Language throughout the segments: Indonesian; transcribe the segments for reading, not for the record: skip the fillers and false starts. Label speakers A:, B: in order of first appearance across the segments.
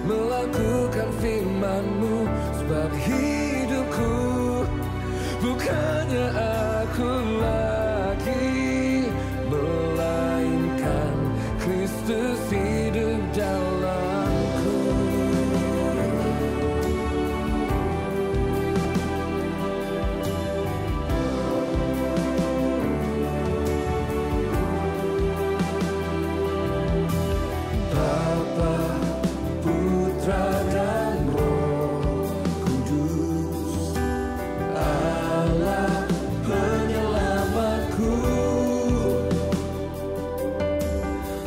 A: melakukan firman-Mu. Sebab hidupku bukannya aku lagi, melainkan Kristus hidup dalamku. Bapa, Putra dan Roh Kudus, Allah penyelamatku.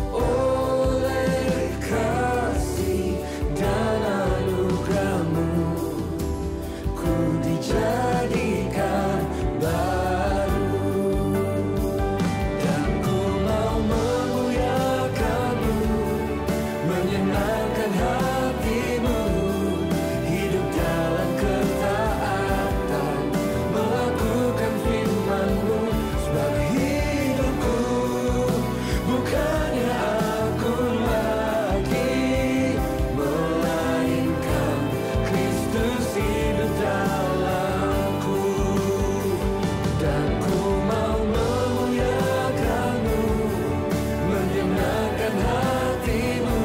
A: Oleh kasih dan anugerah-Mu, ku dijadikan baru, dan ku mau memuliakan-Mu, menyenangkan hati-Mu, hidup dalam ketaatan, melakukan firman-Mu. Sebab hidupku bukannya aku lagi, melainkan Kristus hidup dalamku. Dan ku mau memuliakan-Mu, menyenangkan hati-Mu,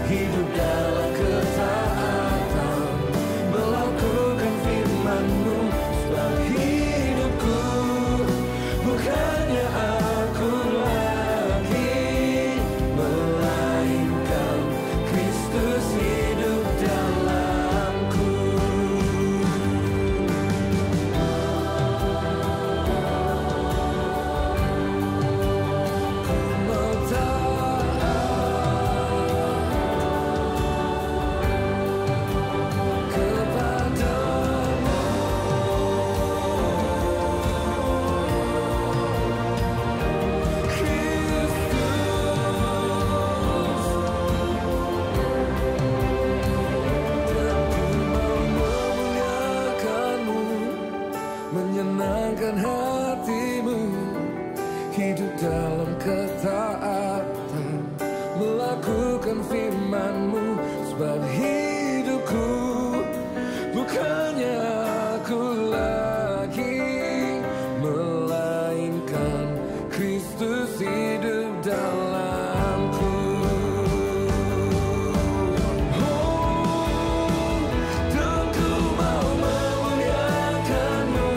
A: hidup dalam ketaatan, melakukan firman-Mu. Sebab hidupku bukannya aku lagi, melainkan Kristus hidup dalamku. Ku mau taat kepadamu, memuliakan-Mu, menyenangkan hati-Mu, hidup dalam ketaatan, melakukan firman-Mu. Sebab hidupku bukannya aku lagi, melainkan Kristus hidup dalamku. Dan ku mau memuliakan-Mu,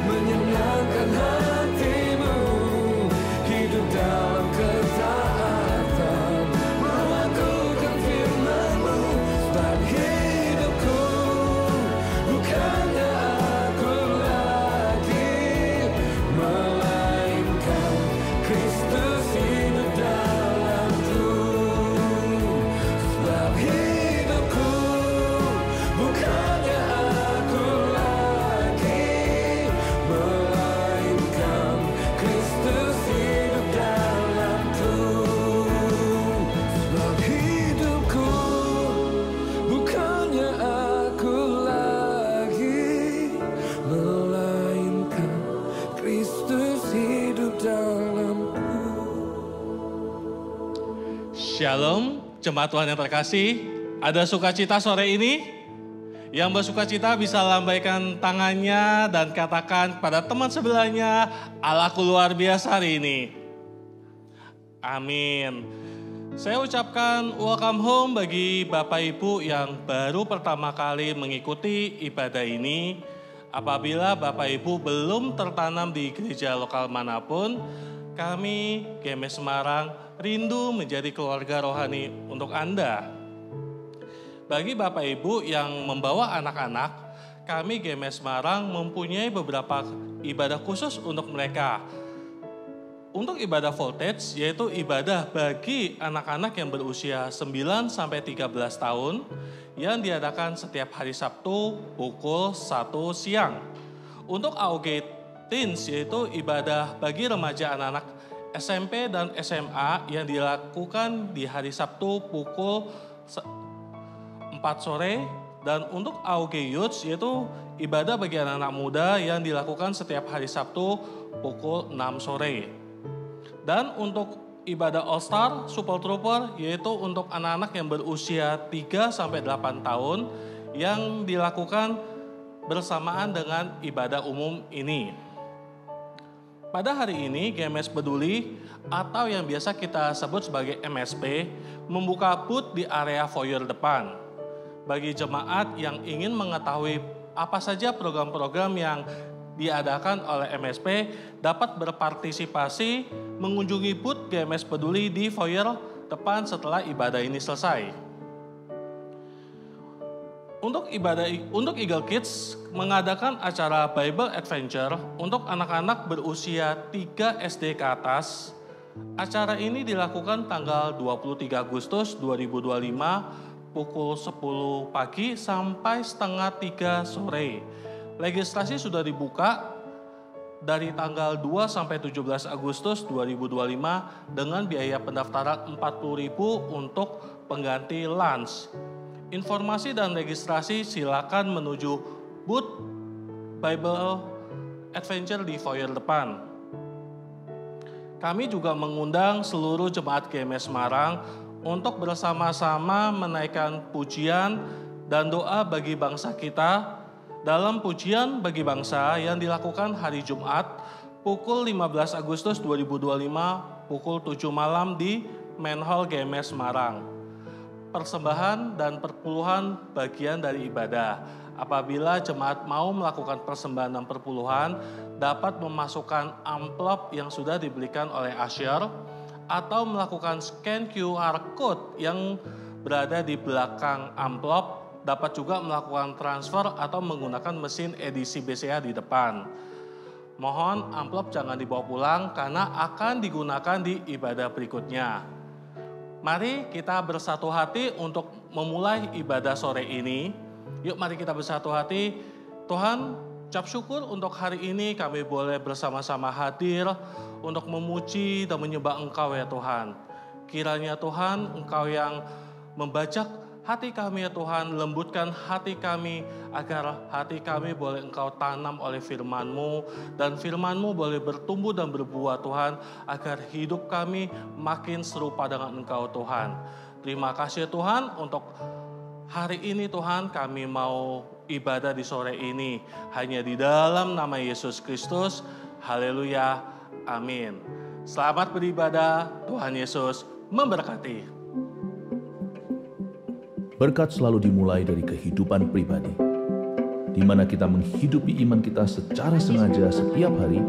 A: menyenangkan hati-Mu, hidup dalam ketaatan, melakukan firman-Mu. Sebab hidupku bukannya aku lagi, melainkan Kristus hidup dalamku. Sebab hidupku bukannya aku lagi, melainkan Kristus hidup dalamku. Sebab hidupku bukannya aku lagi, melainkan Kristus hidup dalamku.
B: Shalom, jemaat Tuhan yang terkasih. Ada sukacita sore ini? Yang bersukacita bisa lambaikan tangannya dan katakan pada teman sebelahnya, Allahku luar biasa hari ini. Amin. Saya ucapkan welcome home bagi Bapak Ibu yang baru pertama kali mengikuti ibadah ini. Apabila Bapak Ibu belum tertanam di gereja lokal manapun, kami GMS Semarang rindu menjadi keluarga rohani untuk Anda. Bagi Bapak Ibu yang membawa anak-anak, kami GMS Semarang mempunyai beberapa ibadah khusus untuk mereka. Untuk ibadah voltage, yaitu ibadah bagi anak-anak yang berusia 9-13 tahun, yang diadakan setiap hari Sabtu pukul 1 siang. Untuk AOG Teens, yaitu ibadah bagi remaja anak-anak SMP dan SMA yang dilakukan di hari Sabtu pukul 4 sore. Dan untuk AOG Youth, yaitu ibadah bagi anak-anak muda yang dilakukan setiap hari Sabtu pukul 6 sore. Dan untuk ibadah All Star Super Trooper, yaitu untuk anak-anak yang berusia 3-8 tahun yang dilakukan bersamaan dengan ibadah umum ini. Pada hari ini GMS Peduli atau yang biasa kita sebut sebagai MSP membuka booth di area foyer depan. Bagi jemaat yang ingin mengetahui apa saja program-program yang diadakan oleh MSP dapat berpartisipasi mengunjungi booth GMS Peduli di foyer depan setelah ibadah ini selesai. Untuk Eagle Kids mengadakan acara Bible Adventure untuk anak-anak berusia 3 SD ke atas. Acara ini dilakukan tanggal 23 Agustus 2025 pukul 10 pagi sampai setengah 3 sore. Registrasi sudah dibuka dari tanggal 2 sampai 17 Agustus 2025 dengan biaya pendaftaran 40.000 untuk pengganti lunch. Informasi dan registrasi silakan menuju booth Bible Adventure di foyer depan. Kami juga mengundang seluruh jemaat GMS Semarang untuk bersama-sama menaikkan pujian dan doa bagi bangsa kita dalam pujian bagi bangsa yang dilakukan hari Jumat pukul 15 Agustus 2025 pukul 7 malam di Main Hall GMS Semarang. Persembahan dan perpuluhan bagian dari ibadah. Apabila jemaat mau melakukan persembahan dan perpuluhan, dapat memasukkan amplop yang sudah dibelikan oleh usher atau melakukan scan QR code yang berada di belakang amplop. Dapat juga melakukan transfer atau menggunakan mesin edisi BCA di depan. Mohon amplop jangan dibawa pulang karena akan digunakan di ibadah berikutnya. Mari kita bersatu hati untuk memulai ibadah sore ini. Yuk mari kita bersatu hati. Tuhan, ucap syukur untuk hari ini kami boleh bersama-sama hadir untuk memuji dan menyembah Engkau ya Tuhan. Kiranya Tuhan Engkau yang membajak hati kami ya Tuhan, lembutkan hati kami agar hati kami boleh Engkau tanam oleh firman-Mu dan firman-Mu boleh bertumbuh dan berbuah Tuhan agar hidup kami makin serupa dengan Engkau Tuhan. Terima kasih Tuhan untuk hari ini Tuhan kami mau ibadah di sore ini hanya di dalam nama Yesus Kristus. Haleluya, amin. Selamat beribadah, Tuhan Yesus memberkati.
C: Berkat selalu dimulai dari kehidupan pribadi, di mana kita menghidupi iman kita secara sengaja setiap hari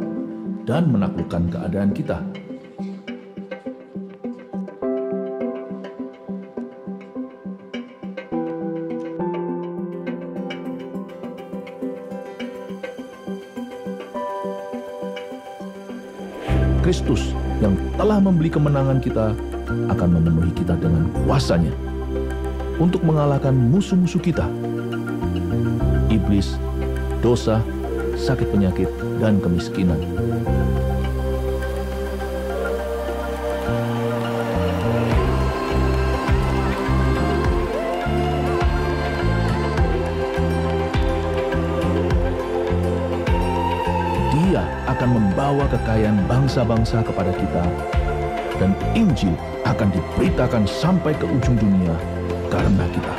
C: dan menaklukkan keadaan kita. Kristus yang telah membeli kemenangan kita akan memenuhi kita dengan kuasa-Nya untuk mengalahkan musuh-musuh kita, iblis, dosa, sakit penyakit, dan kemiskinan. Dia akan membawa kekayaan bangsa-bangsa kepada kita, dan Injil akan diberitakan sampai ke ujung dunia karena kita.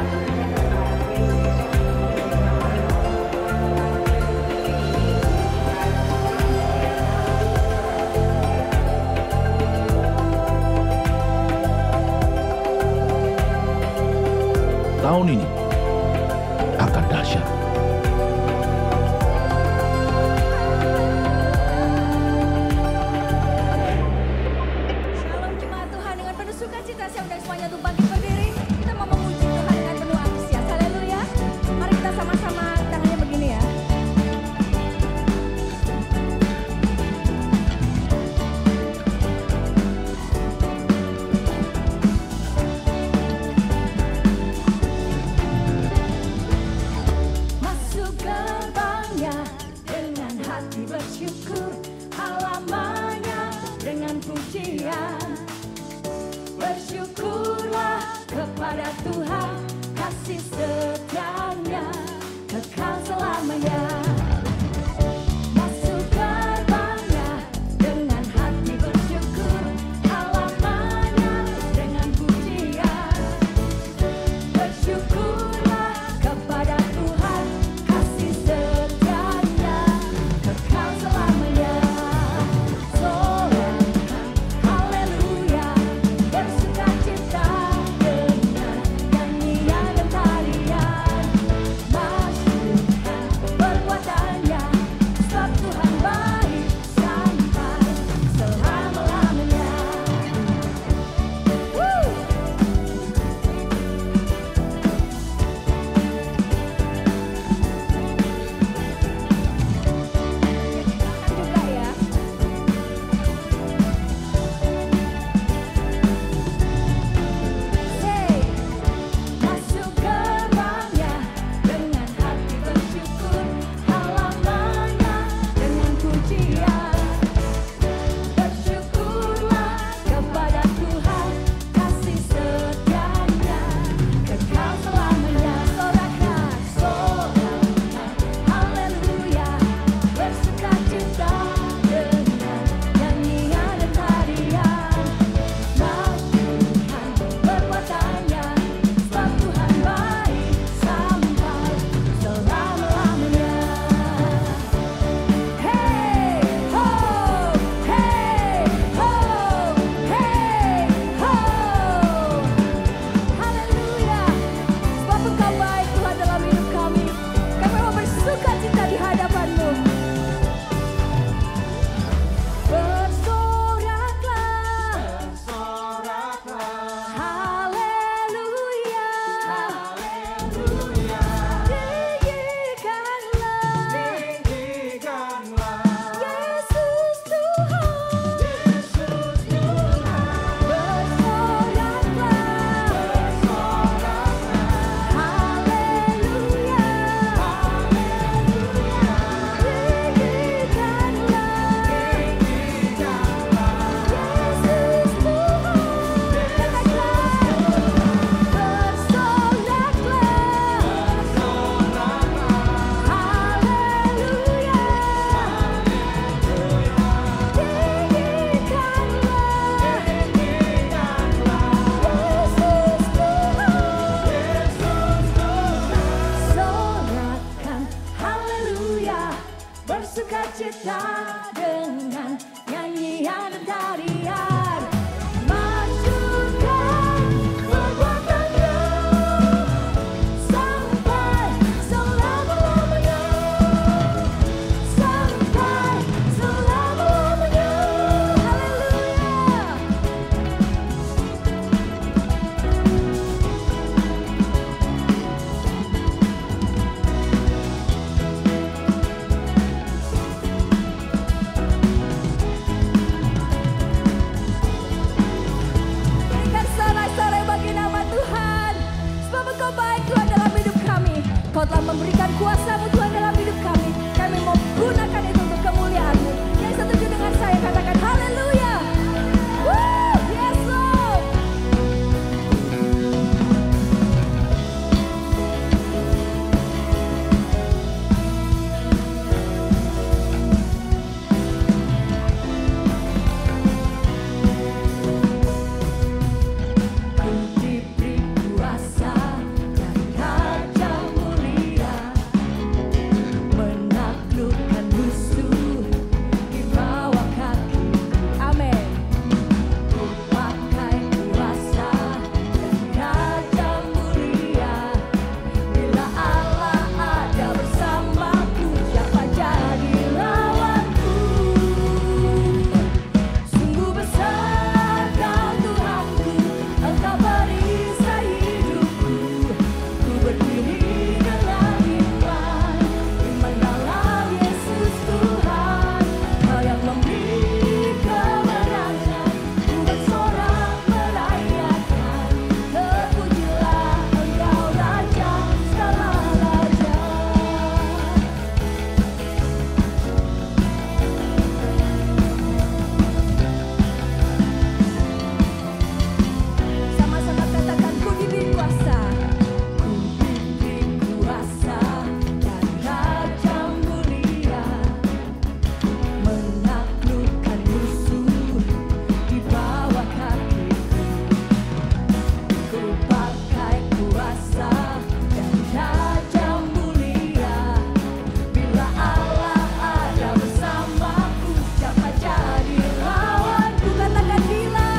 C: Tahun ini akan dahsyat.
D: Shalom jemaat Tuhan, dengan penuh sukacita saya undang semuanya untuk bangkit berdiri. Kita mau memuji Tuhan dengan penuh antusias. Haleluya. Mari kita sama-sama tangannya begini ya. Masuk gerbangnya dengan hati bersyukur, halamannya dengan pujian. Bersyukurlah kepada Tuhan, kasih setianya kekal selamanya. Masuk gerbangnya dengan hati bersyukur, halamannya memberikan kuasa-Mu Tuhan dalam hidup kami. Kami mau gunakan itu untuk kemuliaan-Mu. Yang setuju dengan saya katakan haleluya. Woo, yes Lord. Diberi kuasa dan raja mulia, menaklukkan musuh di bawah kaki. Amin. Ku pakai kuasa dan raja mulia, bila Allah ada bersamaku, siapa jadi lawanku? Sungguh besar Kau Tuhanku, Engkau perisai hidupku. Ku berdiri dengan iman, iman dalam Yesus Tuhan. Kau yang memberi kemenangan, ku bersorak merayakan. Terpujilah Engkau Raja segala raja. Sama-sama katakan ku diberi kuasa. Ku diberi kuasa dan raja mulia, menaklukkan musuh di bawah kakiku. Ku pakai kuasa dan raja mulia, bila Allah ada bersamaku, siapa jadi lawanku? Katakan bila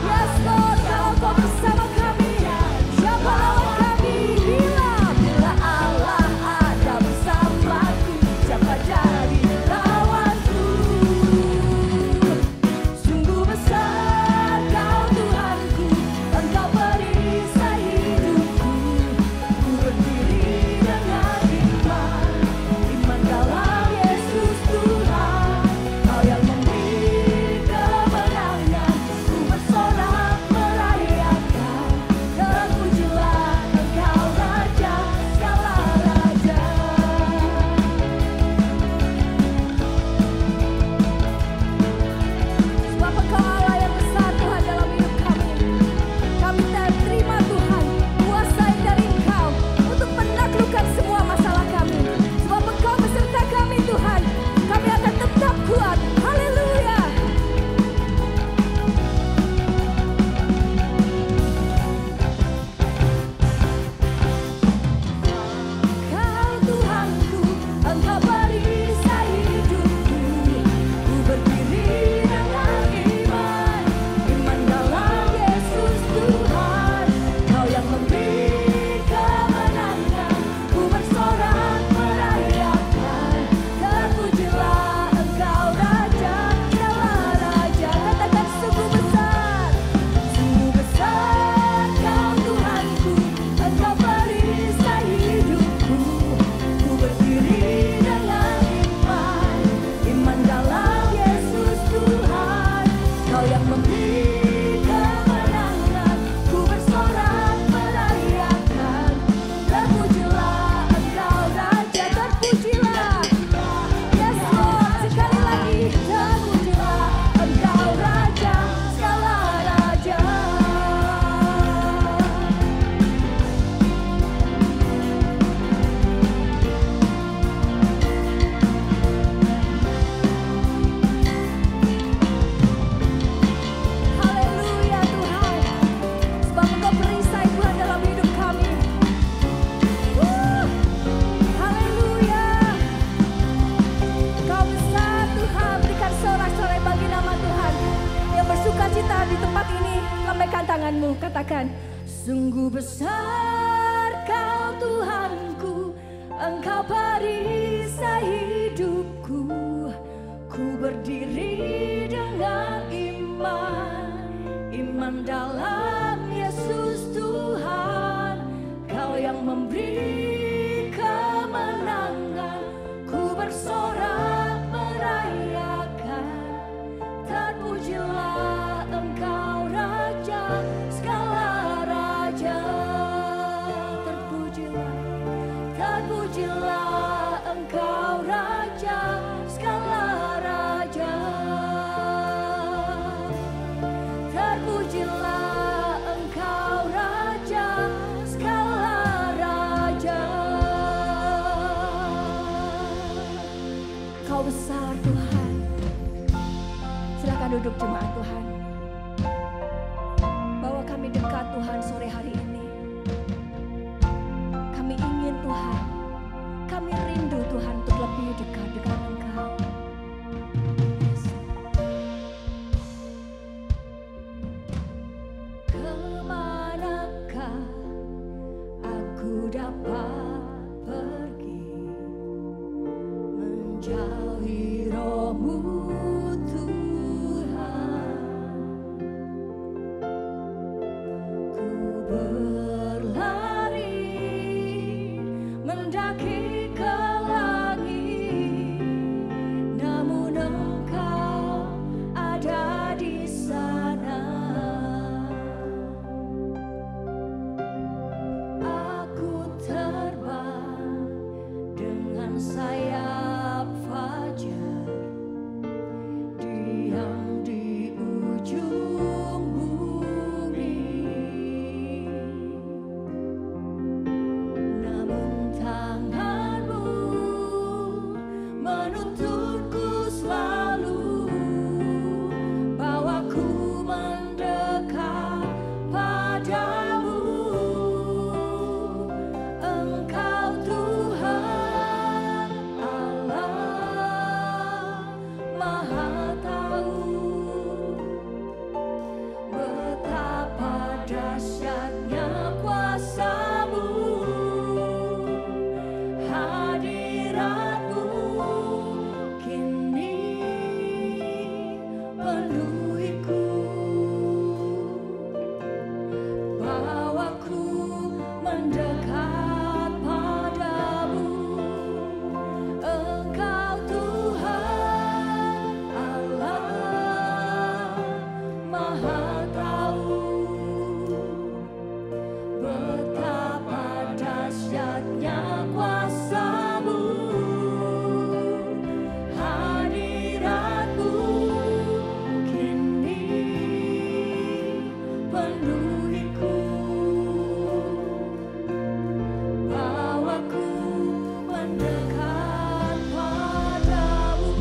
D: yes Lord, kalau Kau bersama kami, siapa lawan kami? Bila Allah ada bersamaku, siapa jadi lawanku? Sungguh besar Kau Tuhanku, Engkau perisai hidupku. Ku berdiri dengan iman, iman dalam Yesus Tuhan. Kau yang memberi kemenangan, ku bersorak merayakan. Terpujilah Engkau Raja segala raja. Sebab Engkau Allah yang besar Tuhan dalam hidup kami. Kami terima Tuhan kuasa yang dari Engkau untuk menaklukkan semua masalah kami. Sebab Engkau beserta kami Tuhan, kami akan tetap kuat. Haleluya. Kau Tuhanku, Engkau perisai hidupku. Ku berdiri dengan iman, iman dalam Yesus Tuhan. Kau yang memberi kemenangan, ku bersorak merayakan. Terpujilah Engkau Raja segala raja. Katakan sungguh besar Kau Tuhanku, Engkau perisai hidupku. Ku berdiri dengan iman, iman dalam Yesus Tuhan. Kau yang memberi kemenangan, ku bersorak merayakan. Terpujilah Engkau Raja, terpujilah. Yes Lord, sekali lagi terpujilah Engkau Raja segala raja. Haleluya Tuhan, sebab Engkau perisai Tuhan dalam hidup kami. Haleluya. Kau besar Tuhan, berikan sorak-sorai bagi nama Tuhan. Yang bersuka cita di tempat ini, lambaikan tanganmu, katakan sungguh besar Kau Tuhanku, Engkau perisai hidupku. Ku berdiri dengan iman, iman dalam Yesus Tuhan. Kau yang memberi kemenangan, ku bersorak merayakan. Terpujilah Engkau Raja segala raja. Terpujilah aku dapat pergi menjauhi roh-Mu Tuhan. Ku berlari mendaki ke langit, namun Engkau ada di sana. Aku terbang dengan sayap fajar, diam di ujung bumi. Namun tangan-Mu menuntunku selalu, bawaku mendekat padamu. Engkau Tuhan Allah Maha Tahu, betapa dahsyatnya kuasa-Mu, hadirat-Mu kini penuhiku. Bawaku mendekat padamu. Engkau Tuhan Allah Maha Tahu, betapa dahsyatnya kuasa-Mu, hadirat-Mu kini penuhiku. Bawaku mendekat padamu.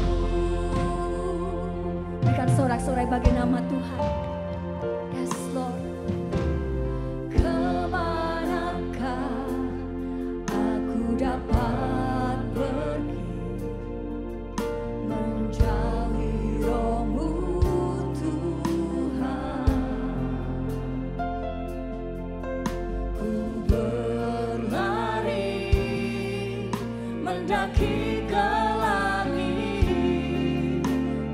D: Berikan sorak-sorai bagi nama Tuhan. Yes Lord. Kemanakah aku dapat pergi menjauhi roh-Mu Tuhan? Ku berlari mendaki ke langit,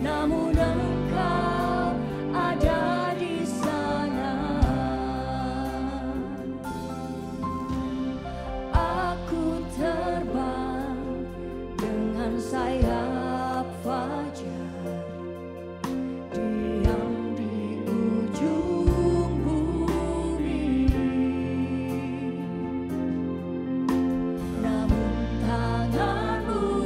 D: namun Engkau ada di sana. Aku terbang dengan sayap fajar, diam di ujung bumi. Namun tangan-Mu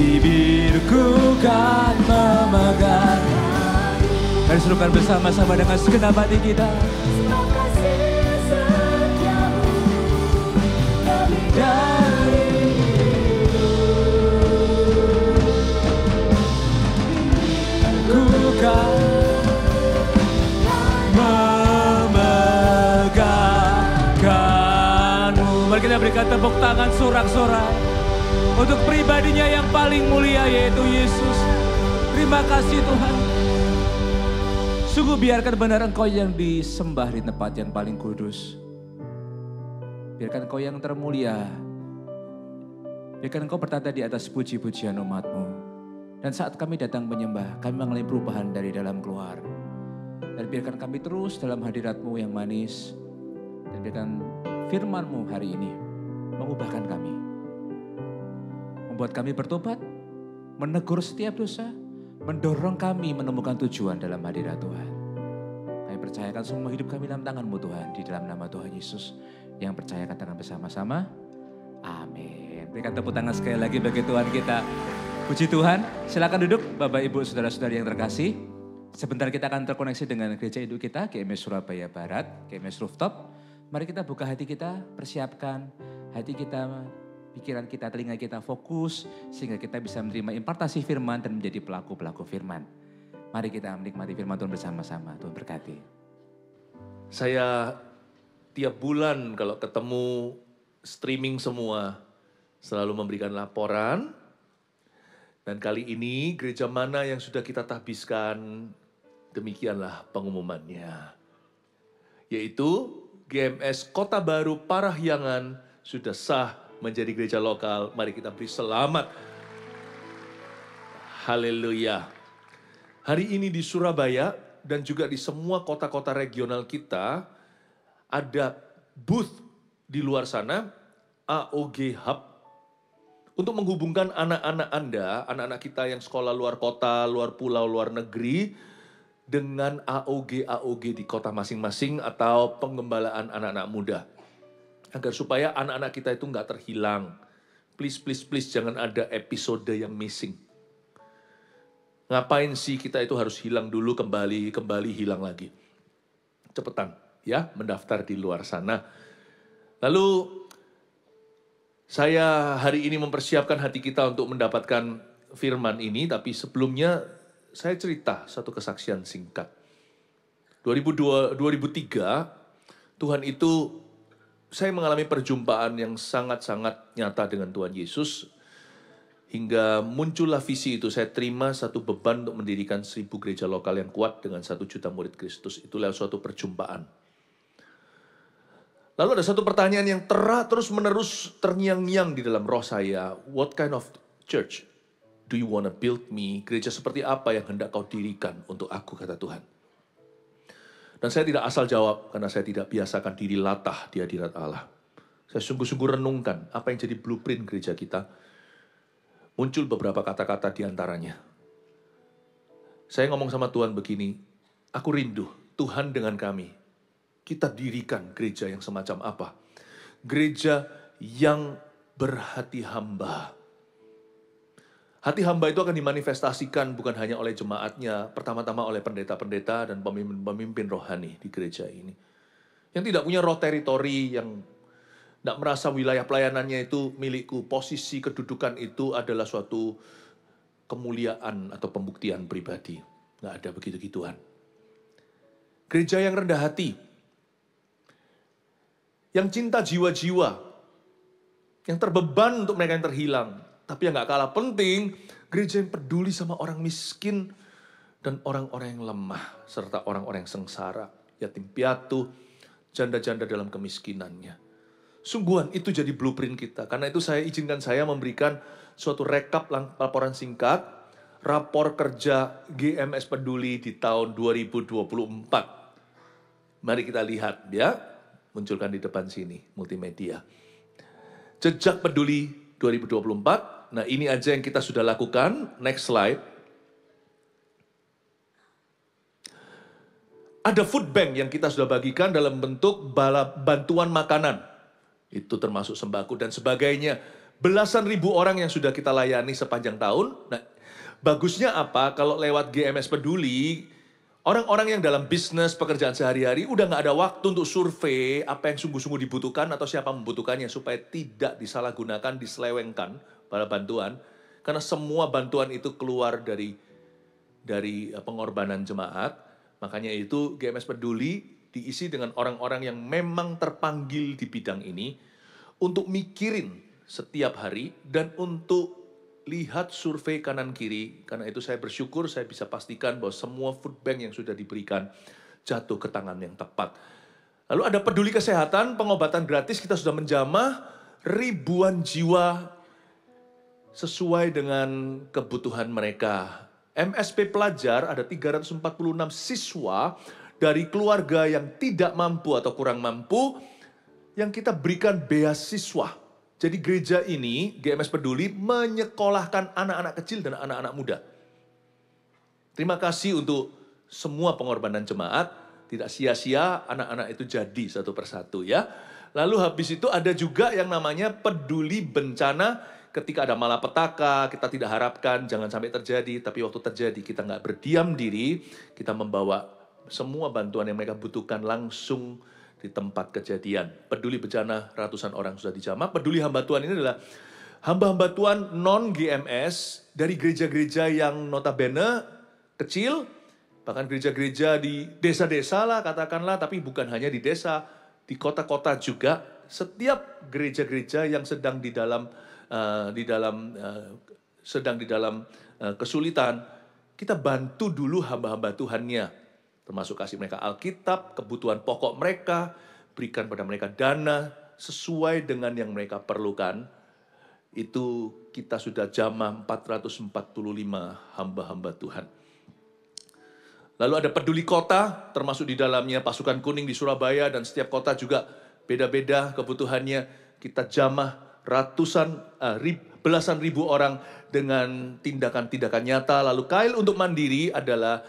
E: bibirku kan memegang. Mari serukan bersama-sama dengan segenap hati kita.
D: Sebab kasih setiamu lebih dari
E: Ku kan memegangkanmu. Mari kita berikan tepuk tangan sorak-sorai untuk pribadinya yang paling mulia, yaitu Yesus. Terima kasih Tuhan. Sungguh biarkan benar Engkau yang disembah di tempat yang paling kudus. Biarkan Engkau yang termulia. Biarkan Engkau bertata di atas puji-pujian umat-Mu. Dan saat kami datang menyembah, kami mengalami perubahan dari dalam keluar. Dan biarkan kami terus dalam hadirat-Mu yang manis. Dan biarkan firman-Mu hari ini mengubahkan kami. Membuat kami bertobat, menegur setiap dosa, mendorong kami menemukan tujuan dalam hadirat Tuhan. Kami percayakan semua hidup kami dalam tangan-Mu Tuhan. Di dalam nama Tuhan Yesus yang percaya katakan bersama-sama. Amin. Berikan tepuk tangan sekali lagi bagi Tuhan kita. Puji Tuhan. Silakan duduk Bapak Ibu Saudara-saudari yang terkasih. Sebentar kita akan terkoneksi dengan gereja induk kita, GMS Surabaya Barat, GMS Rooftop. Mari kita buka hati kita, persiapkan hati kita, pikiran kita, telinga kita fokus sehingga kita bisa menerima impartasi firman dan menjadi pelaku-pelaku firman. Mari kita menikmati firman Tuhan bersama-sama. Tuhan berkati.
C: Saya tiap bulan kalau ketemu streaming semua selalu memberikan laporan. Dan kali ini gereja mana yang sudah kita tahbiskan, demikianlah pengumumannya. Yaitu GMS Kota Baru Parahyangan sudah sah menjadi gereja lokal. Mari kita beri selamat. Haleluya. Hari ini di Surabaya dan juga di semua kota-kota regional kita ada booth di luar sana, AOG Hub. Untuk menghubungkan anak-anak Anda, anak-anak kita yang sekolah luar kota, luar pulau, luar negeri, dengan AOG di kota masing-masing atau penggembalaan anak-anak muda. Agar supaya anak-anak kita itu nggak terhilang. Please, jangan ada episode yang missing. Ngapain sih kita itu harus hilang dulu, kembali hilang lagi. Cepetan ya, mendaftar di luar sana. Lalu, saya hari ini mempersiapkan hati kita untuk mendapatkan firman ini, tapi sebelumnya saya cerita satu kesaksian singkat. 2003, Tuhan itu, saya mengalami perjumpaan yang sangat-sangat nyata dengan Tuhan Yesus. Hingga muncullah visi itu, saya terima satu beban untuk mendirikan 1000 gereja lokal yang kuat dengan 1 juta murid Kristus. Itulah suatu perjumpaan. Lalu ada satu pertanyaan yang terus-menerus terngiang-ngiang di dalam roh saya. What kind of church do you want to build me? Gereja seperti apa yang hendak kau dirikan untuk aku, kata Tuhan. Dan saya tidak asal jawab, karena saya tidak biasakan diri latah di hadirat Allah. Saya sungguh-sungguh renungkan apa yang jadi blueprint gereja kita. Muncul beberapa kata-kata di antaranya. Saya ngomong sama Tuhan begini, aku rindu Tuhan dengan kami. Kita dirikan gereja yang semacam apa? Gereja yang berhati hamba. Hati hamba itu akan dimanifestasikan bukan hanya oleh jemaatnya, pertama-tama oleh pendeta-pendeta dan pemimpin-pemimpin rohani di gereja ini. Yang tidak punya roh teritori, yang tidak merasa wilayah pelayanannya itu milikku, posisi kedudukan itu adalah suatu kemuliaan atau pembuktian pribadi. Nggak ada begitu-gituan. Gereja yang rendah hati, yang cinta jiwa-jiwa, yang terbeban untuk mereka yang terhilang. Tapi yang gak kalah penting, gereja yang peduli sama orang miskin dan orang-orang yang lemah, serta orang-orang yang sengsara, yatim piatu, janda-janda dalam kemiskinannya. Sungguhan itu jadi blueprint kita. Karena itu saya izinkan saya memberikan suatu rekap laporan singkat, rapor kerja GMS Peduli di tahun 2024. Mari kita lihat ya. Munculkan di depan sini, multimedia. Jejak Peduli 2024. Nah ini aja yang kita sudah lakukan. Next slide. Ada food bank yang kita sudah bagikan dalam bentuk bantuan makanan. Itu termasuk sembako dan sebagainya. belasan ribu orang yang sudah kita layani sepanjang tahun. Nah, bagusnya apa? Kalau lewat GMS Peduli, orang-orang yang dalam bisnis, pekerjaan sehari-hari udah nggak ada waktu untuk survei apa yang sungguh-sungguh dibutuhkan atau siapa membutuhkannya supaya tidak disalahgunakan, diselewengkan pada bantuan. Karena semua bantuan itu keluar dari pengorbanan jemaat. Makanya itu GMS Peduli diisi dengan orang-orang yang memang terpanggil di bidang ini untuk mikirin setiap hari dan untuk lihat survei kanan kiri. Karena itu saya bersyukur saya bisa pastikan bahwa semua food bank yang sudah diberikan jatuh ke tangan yang tepat. Lalu ada Peduli Kesehatan, pengobatan gratis, kita sudah menjamah ribuan jiwa sesuai dengan kebutuhan mereka. MSP pelajar ada 346 siswa dari keluarga yang tidak mampu atau kurang mampu yang kita berikan beasiswa. Jadi gereja ini, GMS Peduli, menyekolahkan anak-anak kecil dan anak-anak muda. Terima kasih untuk semua pengorbanan jemaat. Tidak sia-sia anak-anak itu jadi satu persatu ya. Lalu habis itu ada juga yang namanya Peduli Bencana. Ketika ada malapetaka, kita tidak harapkan jangan sampai terjadi. Tapi waktu terjadi kita nggak berdiam diri. Kita membawa semua bantuan yang mereka butuhkan langsung di tempat kejadian. Peduli Bencana, ratusan orang sudah dijamah. Peduli Hamba Tuhan ini adalah hamba-hamba Tuhan non-GMS dari gereja-gereja yang notabene kecil, bahkan gereja-gereja di desa-desa lah katakanlah, tapi bukan hanya di desa, di kota-kota juga. Setiap gereja-gereja yang sedang di dalam kesulitan, kita bantu dulu hamba-hamba Tuhannya. Termasuk kasih mereka Alkitab, kebutuhan pokok mereka, berikan pada mereka dana sesuai dengan yang mereka perlukan. Itu kita sudah jamah 445 hamba-hamba Tuhan. Lalu ada Peduli Kota, termasuk di dalamnya pasukan kuning di Surabaya, dan setiap kota juga beda-beda kebutuhannya. Kita jamah belasan ribu orang dengan tindakan-tindakan nyata. Lalu Kail untuk Mandiri adalah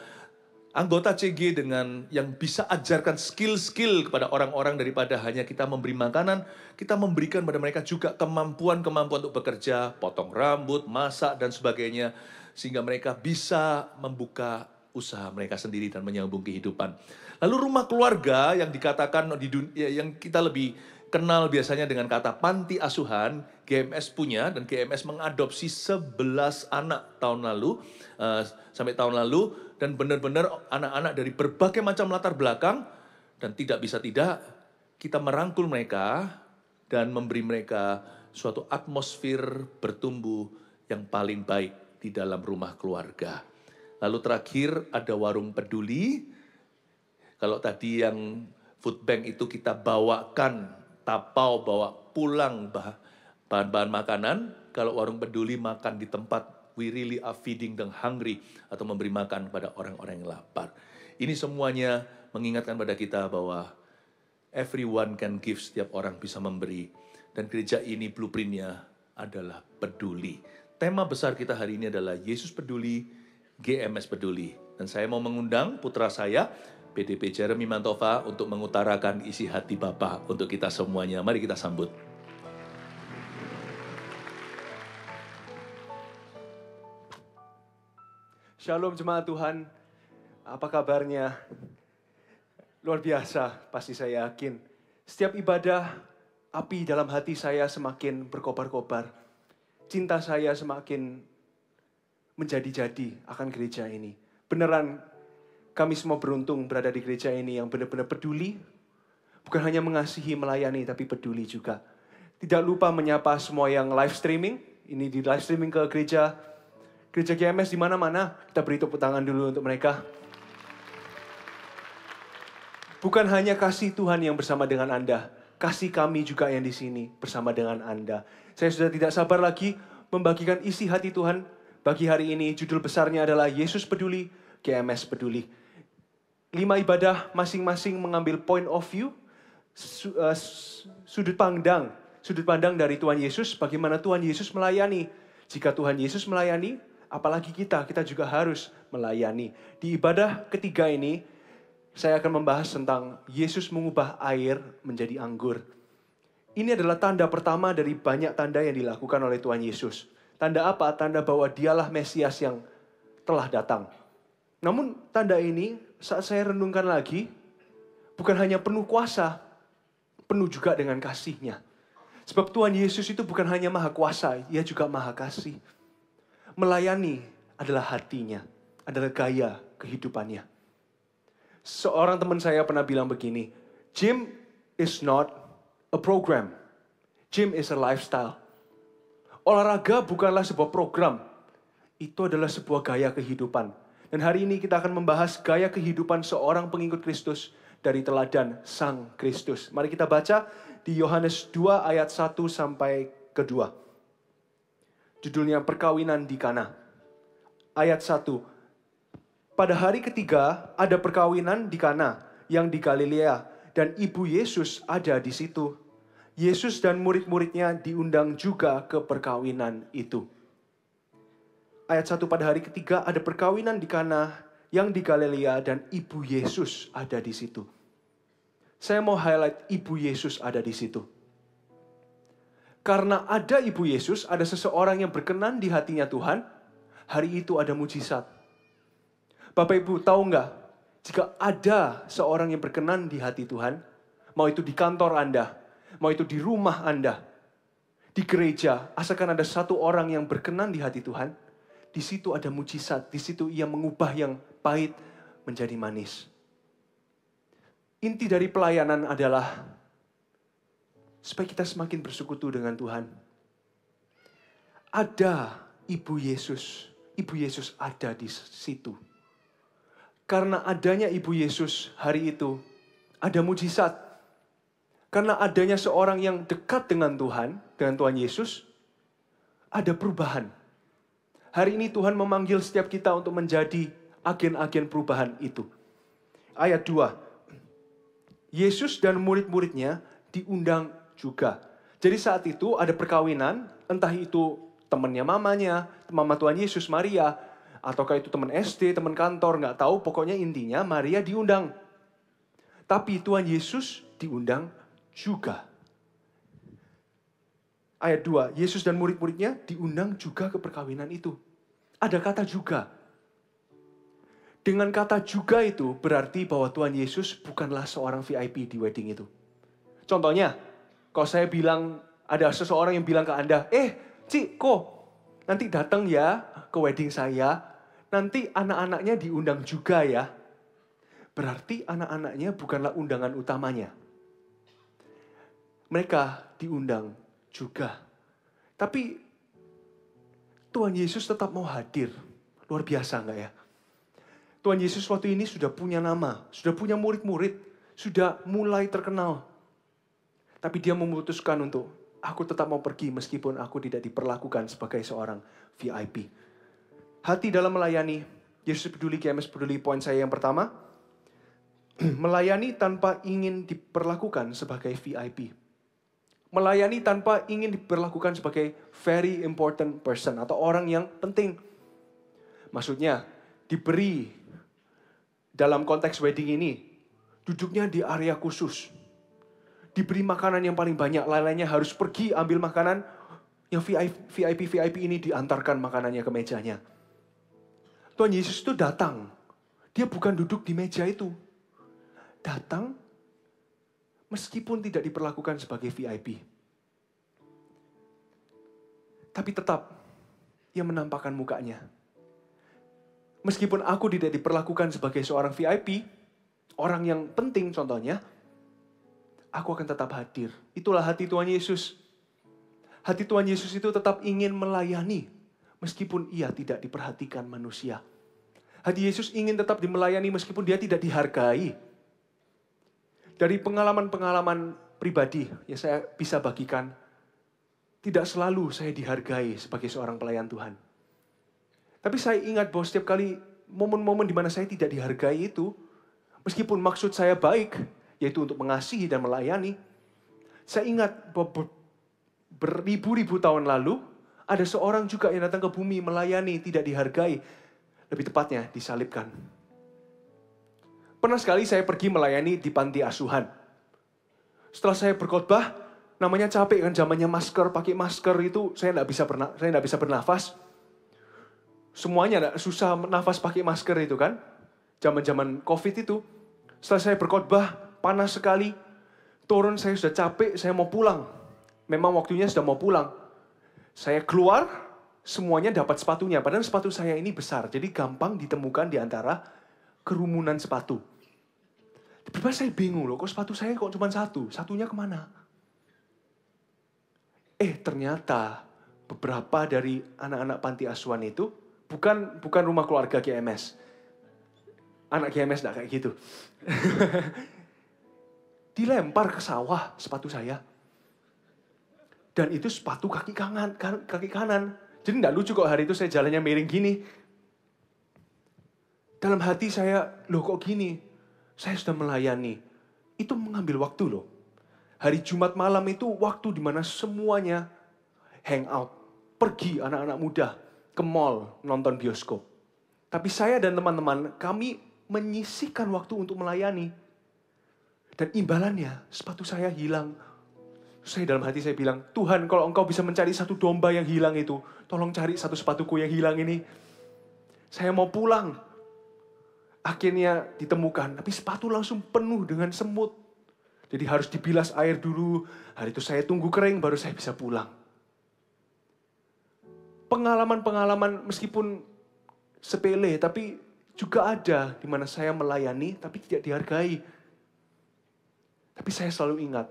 C: anggota CG dengan yang bisa ajarkan skill-skill kepada orang-orang daripada hanya kita memberi makanan, kita memberikan pada mereka juga kemampuan-kemampuan untuk bekerja, potong rambut, masak, dan sebagainya. Sehingga mereka bisa membuka usaha mereka sendiri dan menyambung kehidupan. Lalu rumah keluarga yang dikatakan di dunia, yang kita lebih kenal biasanya dengan kata panti asuhan, GMS punya, dan GMS mengadopsi 11 anak sampai tahun lalu, dan benar-benar anak-anak dari berbagai macam latar belakang, dan tidak bisa tidak, kita merangkul mereka dan memberi mereka suatu atmosfer bertumbuh yang paling baik di dalam rumah keluarga. Lalu terakhir ada Warung Peduli. Kalau tadi yang food bank itu kita bawakan tapau, bawa pulang bahan-bahan makanan, kalau Warung Peduli makan di tempat, we really are feeding the hungry, atau memberi makan pada orang-orang yang lapar. Ini semuanya mengingatkan pada kita bahwa everyone can give, setiap orang bisa memberi. Dan gereja ini blueprintnya adalah peduli. Tema besar kita hari ini adalah Yesus peduli, GMS peduli. Dan saya mau mengundang putra saya, PDP Jeremy Mantova, untuk mengutarakan isi hati Bapa untuk kita semuanya. Mari kita sambut.
F: Shalom jemaat Tuhan, apa kabarnya? Luar biasa, pasti saya yakin. Setiap ibadah, api dalam hati saya semakin berkobar-kobar. Cinta saya semakin menjadi-jadi akan gereja ini. Beneran, kami semua beruntung berada di gereja ini yang benar-benar peduli. Bukan hanya mengasihi, melayani, tapi peduli juga. Tidak lupa menyapa semua yang live streaming. Ini di live streaming ke gereja GMS di mana-mana. Kita beri tepuk tangan dulu untuk mereka. Bukan hanya kasih Tuhan yang bersama dengan Anda, kasih kami juga yang di sini bersama dengan Anda. Saya sudah tidak sabar lagi membagikan isi hati Tuhan bagi hari ini. Judul besarnya adalah Yesus peduli, GMS peduli. 5 ibadah masing-masing mengambil point of view, sudut pandang dari Tuhan Yesus, bagaimana Tuhan Yesus melayani. Jika Tuhan Yesus melayani, apalagi kita juga harus melayani. Di ibadah ketiga ini, saya akan membahas tentang Yesus mengubah air menjadi anggur. Ini adalah tanda pertama dari banyak tanda yang dilakukan oleh Tuhan Yesus. Tanda apa? Tanda bahwa dialah Mesias yang telah datang. Namun tanda ini saat saya renungkan lagi, bukan hanya penuh kuasa, penuh juga dengan kasih-Nya. Sebab Tuhan Yesus itu bukan hanya maha kuasa, Ia juga maha kasih. Melayani adalah hatinya, adalah gaya kehidupannya. Seorang teman saya pernah bilang begini, gym is not a program. Gym is a lifestyle. Olahraga bukanlah sebuah program. Itu adalah sebuah gaya kehidupan. Dan hari ini kita akan membahas gaya kehidupan seorang pengikut Kristus dari teladan Sang Kristus. Mari kita baca di Yohanes 2 ayat 1 sampai ke 2. Judulnya Perkawinan di Kana. Ayat 1. Pada hari ketiga ada perkawinan di Kana yang di Galilea dan ibu Yesus ada di situ. Yesus dan murid-muridnya diundang juga ke perkawinan itu. Ayat 1, pada hari ketiga ada perkawinan di Kana yang di Galilea dan ibu Yesus ada di situ. Saya mau highlight ibu Yesus ada di situ. Karena ada ibu Yesus, ada seseorang yang berkenan di hatinya Tuhan, hari itu ada mujizat. Bapak Ibu tahu nggak, jika ada seorang yang berkenan di hati Tuhan, mau itu di kantor Anda, mau itu di rumah Anda, di gereja, asalkan ada satu orang yang berkenan di hati Tuhan, di situ ada mujizat, di situ Ia mengubah yang pahit menjadi manis. Inti dari pelayanan adalah supaya kita semakin bersekutu dengan Tuhan. Ada ibu Yesus ada di situ. Karena adanya ibu Yesus hari itu, ada mujizat. Karena adanya seorang yang dekat dengan Tuhan Yesus, ada perubahan. Hari ini Tuhan memanggil setiap kita untuk menjadi agen-agen perubahan itu. Ayat 2. Yesus dan murid-muridnya diundang juga. Jadi saat itu ada perkawinan, entah itu temannya mamanya, mama Tuhan Yesus, Maria, ataukah itu teman SD, teman kantor, nggak tahu, pokoknya intinya Maria diundang. Tapi Tuhan Yesus diundang juga. Ayat 2, Yesus dan murid-muridnya diundang juga ke perkawinan itu. Ada kata juga. Dengan kata juga itu berarti bahwa Tuhan Yesus bukanlah seorang VIP di wedding itu. Contohnya, kalau saya bilang, ada seseorang yang bilang ke Anda, Cik, nanti datang ya ke wedding saya, nanti anak-anaknya diundang juga ya. Berarti anak-anaknya bukanlah undangan utamanya. Mereka diundang juga. Tapi Tuhan Yesus tetap mau hadir. Luar biasa enggak ya? Tuhan Yesus waktu ini sudah punya nama, sudah punya murid-murid, sudah mulai terkenal. Tapi dia memutuskan untuk, aku tetap mau pergi meskipun aku tidak diperlakukan sebagai seorang VIP. Hati dalam melayani, Yesus peduli, KMS peduli. Poin saya yang pertama, melayani tanpa ingin diperlakukan sebagai VIP. Melayani tanpa ingin diperlakukan sebagai very important person atau orang yang penting. Maksudnya, diberi dalam konteks wedding ini, duduknya di area khusus. Diberi makanan yang paling banyak, lainnya harus pergi ambil makanan yang VIP ini diantarkan makanannya ke mejanya. Tuhan Yesus itu datang. Dia bukan duduk di meja itu. Datang meskipun tidak diperlakukan sebagai VIP. Tapi tetap ia menampakkan mukanya. Meskipun aku tidak diperlakukan sebagai seorang VIP, orang yang penting contohnya, aku akan tetap hadir. Itulah hati Tuhan Yesus. Hati Tuhan Yesus itu tetap ingin melayani, meskipun ia tidak diperhatikan manusia. Hati Yesus ingin tetap dimelayani meskipun dia tidak dihargai. Dari pengalaman-pengalaman pribadi yang saya bisa bagikan, tidak selalu saya dihargai sebagai seorang pelayan Tuhan. Tapi saya ingat bahwa setiap kali momen-momen di mana saya tidak dihargai itu, meskipun maksud saya baik, yaitu untuk mengasihi dan melayani, saya ingat bahwa beribu-ribu tahun lalu, ada seorang juga yang datang ke bumi melayani, tidak dihargai. Lebih tepatnya, disalibkan. Pernah sekali saya pergi melayani di panti asuhan. Setelah saya berkhotbah, Namanya capek kan, zamannya masker, pakai masker itu saya nggak bisa bernafas. Semuanya susah nafas pakai masker itu kan. Zaman-zaman COVID itu. Setelah saya berkhotbah, panas sekali. Turun saya sudah capek, saya mau pulang. Memang waktunya sudah mau pulang. Saya keluar, semuanya dapat sepatunya. Padahal sepatu saya ini besar, jadi gampang ditemukan di antara kerumunan sepatu. Tiba-tiba saya bingung loh, kok sepatu saya kok cuma satu? Satunya kemana? Ternyata beberapa dari anak-anak panti asuhan itu bukan rumah keluarga GMS. Anak GMS enggak kayak gitu. Dilempar ke sawah sepatu saya. Dan itu sepatu kaki kanan. Jadi enggak lucu kok hari itu saya jalannya miring gini. Dalam hati saya, loh kok gini? Saya sudah melayani. Itu mengambil waktu loh. Hari Jumat malam itu waktu di mana semuanya hangout. Pergi anak-anak muda ke mall nonton bioskop. Tapi saya dan teman-teman, kami menyisihkan waktu untuk melayani. Dan imbalannya, sepatu saya hilang. Saya dalam hati saya bilang, Tuhan kalau Engkau bisa mencari satu domba yang hilang itu, tolong cari satu sepatuku yang hilang ini. Saya mau pulang. Akhirnya ditemukan, tapi sepatu langsung penuh dengan semut. Jadi harus dibilas air dulu. Hari itu saya tunggu kering baru saya bisa pulang. Pengalaman-pengalaman meskipun sepele tapi juga ada di mana saya melayani tapi tidak dihargai. Tapi saya selalu ingat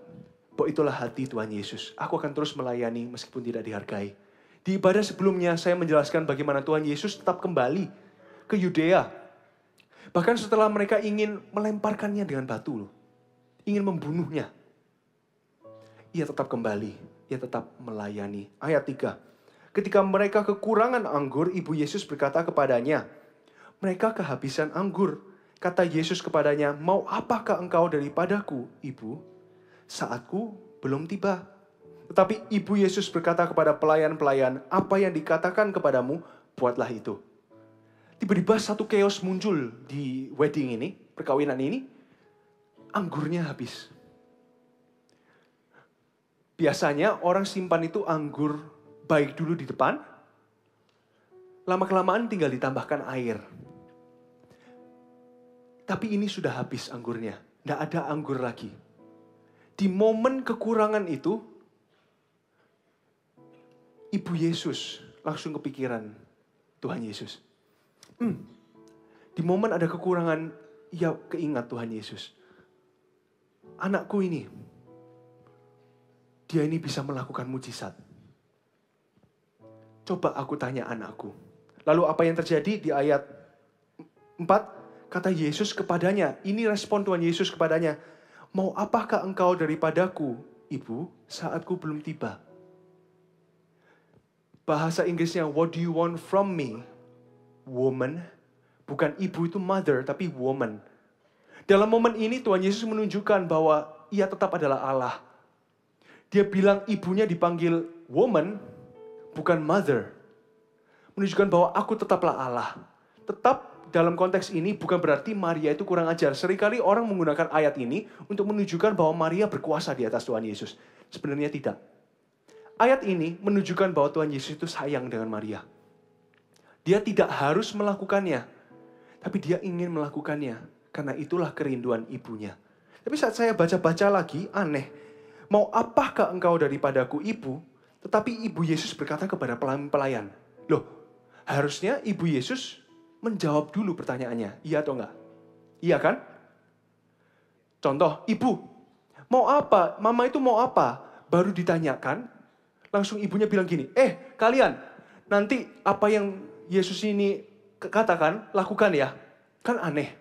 F: bahwa itulah hati Tuhan Yesus. Aku akan terus melayani meskipun tidak dihargai. Di ibadah sebelumnya saya menjelaskan bagaimana Tuhan Yesus tetap kembali ke Yudea. Bahkan setelah mereka ingin melemparkannya dengan batu loh. Ingin membunuhnya. Ia tetap kembali. Ia tetap melayani. Ayat 3. Ketika mereka kekurangan anggur, Ibu Yesus berkata kepadanya, mereka kehabisan anggur. Kata Yesus kepadanya, mau apakah engkau daripadaku, Ibu? Saatku belum tiba. Tetapi Ibu Yesus berkata kepada pelayan-pelayan, apa yang dikatakan kepadamu, buatlah itu. Tiba-tiba satu chaos muncul di wedding ini, perkawinan ini. Anggurnya habis. Biasanya orang simpan itu anggur baik dulu di depan, lama-kelamaan tinggal ditambahkan air. Tapi ini sudah habis anggurnya, tidak ada anggur lagi. Di momen kekurangan itu, Ibu Yesus langsung kepikiran Tuhan Yesus. Di momen ada kekurangan, ia keingat Tuhan Yesus. Anakku ini, dia ini bisa melakukan mujizat. Coba aku tanya anakku. Lalu apa yang terjadi di ayat 4? Kata Yesus kepadanya, ini respon Tuhan Yesus kepadanya. Mau apakah engkau daripadaku, Ibu, saatku belum tiba. Bahasa Inggrisnya, what do you want from me, woman? Bukan ibu itu mother, tapi woman. Dalam momen ini Tuhan Yesus menunjukkan bahwa ia tetap adalah Allah. Dia bilang ibunya dipanggil woman, bukan mother. Menunjukkan bahwa aku tetaplah Allah. Tetap dalam konteks ini bukan berarti Maria itu kurang ajar. Seringkali orang menggunakan ayat ini untuk menunjukkan bahwa Maria berkuasa di atas Tuhan Yesus. Sebenarnya tidak. Ayat ini menunjukkan bahwa Tuhan Yesus itu sayang dengan Maria. Dia tidak harus melakukannya, tapi dia ingin melakukannya. Karena itulah kerinduan ibunya. Tapi saat saya baca-baca lagi, aneh. Mau apakah engkau daripadaku, Ibu? Tetapi Ibu Yesus berkata kepada pelayan. Loh, harusnya Ibu Yesus menjawab dulu pertanyaannya. Iya atau enggak? Iya kan? Contoh, Ibu, mau apa? Mama itu mau apa? Baru ditanyakan, langsung ibunya bilang gini, kalian, nanti apa yang Yesus ini katakan, lakukan ya. Kan aneh.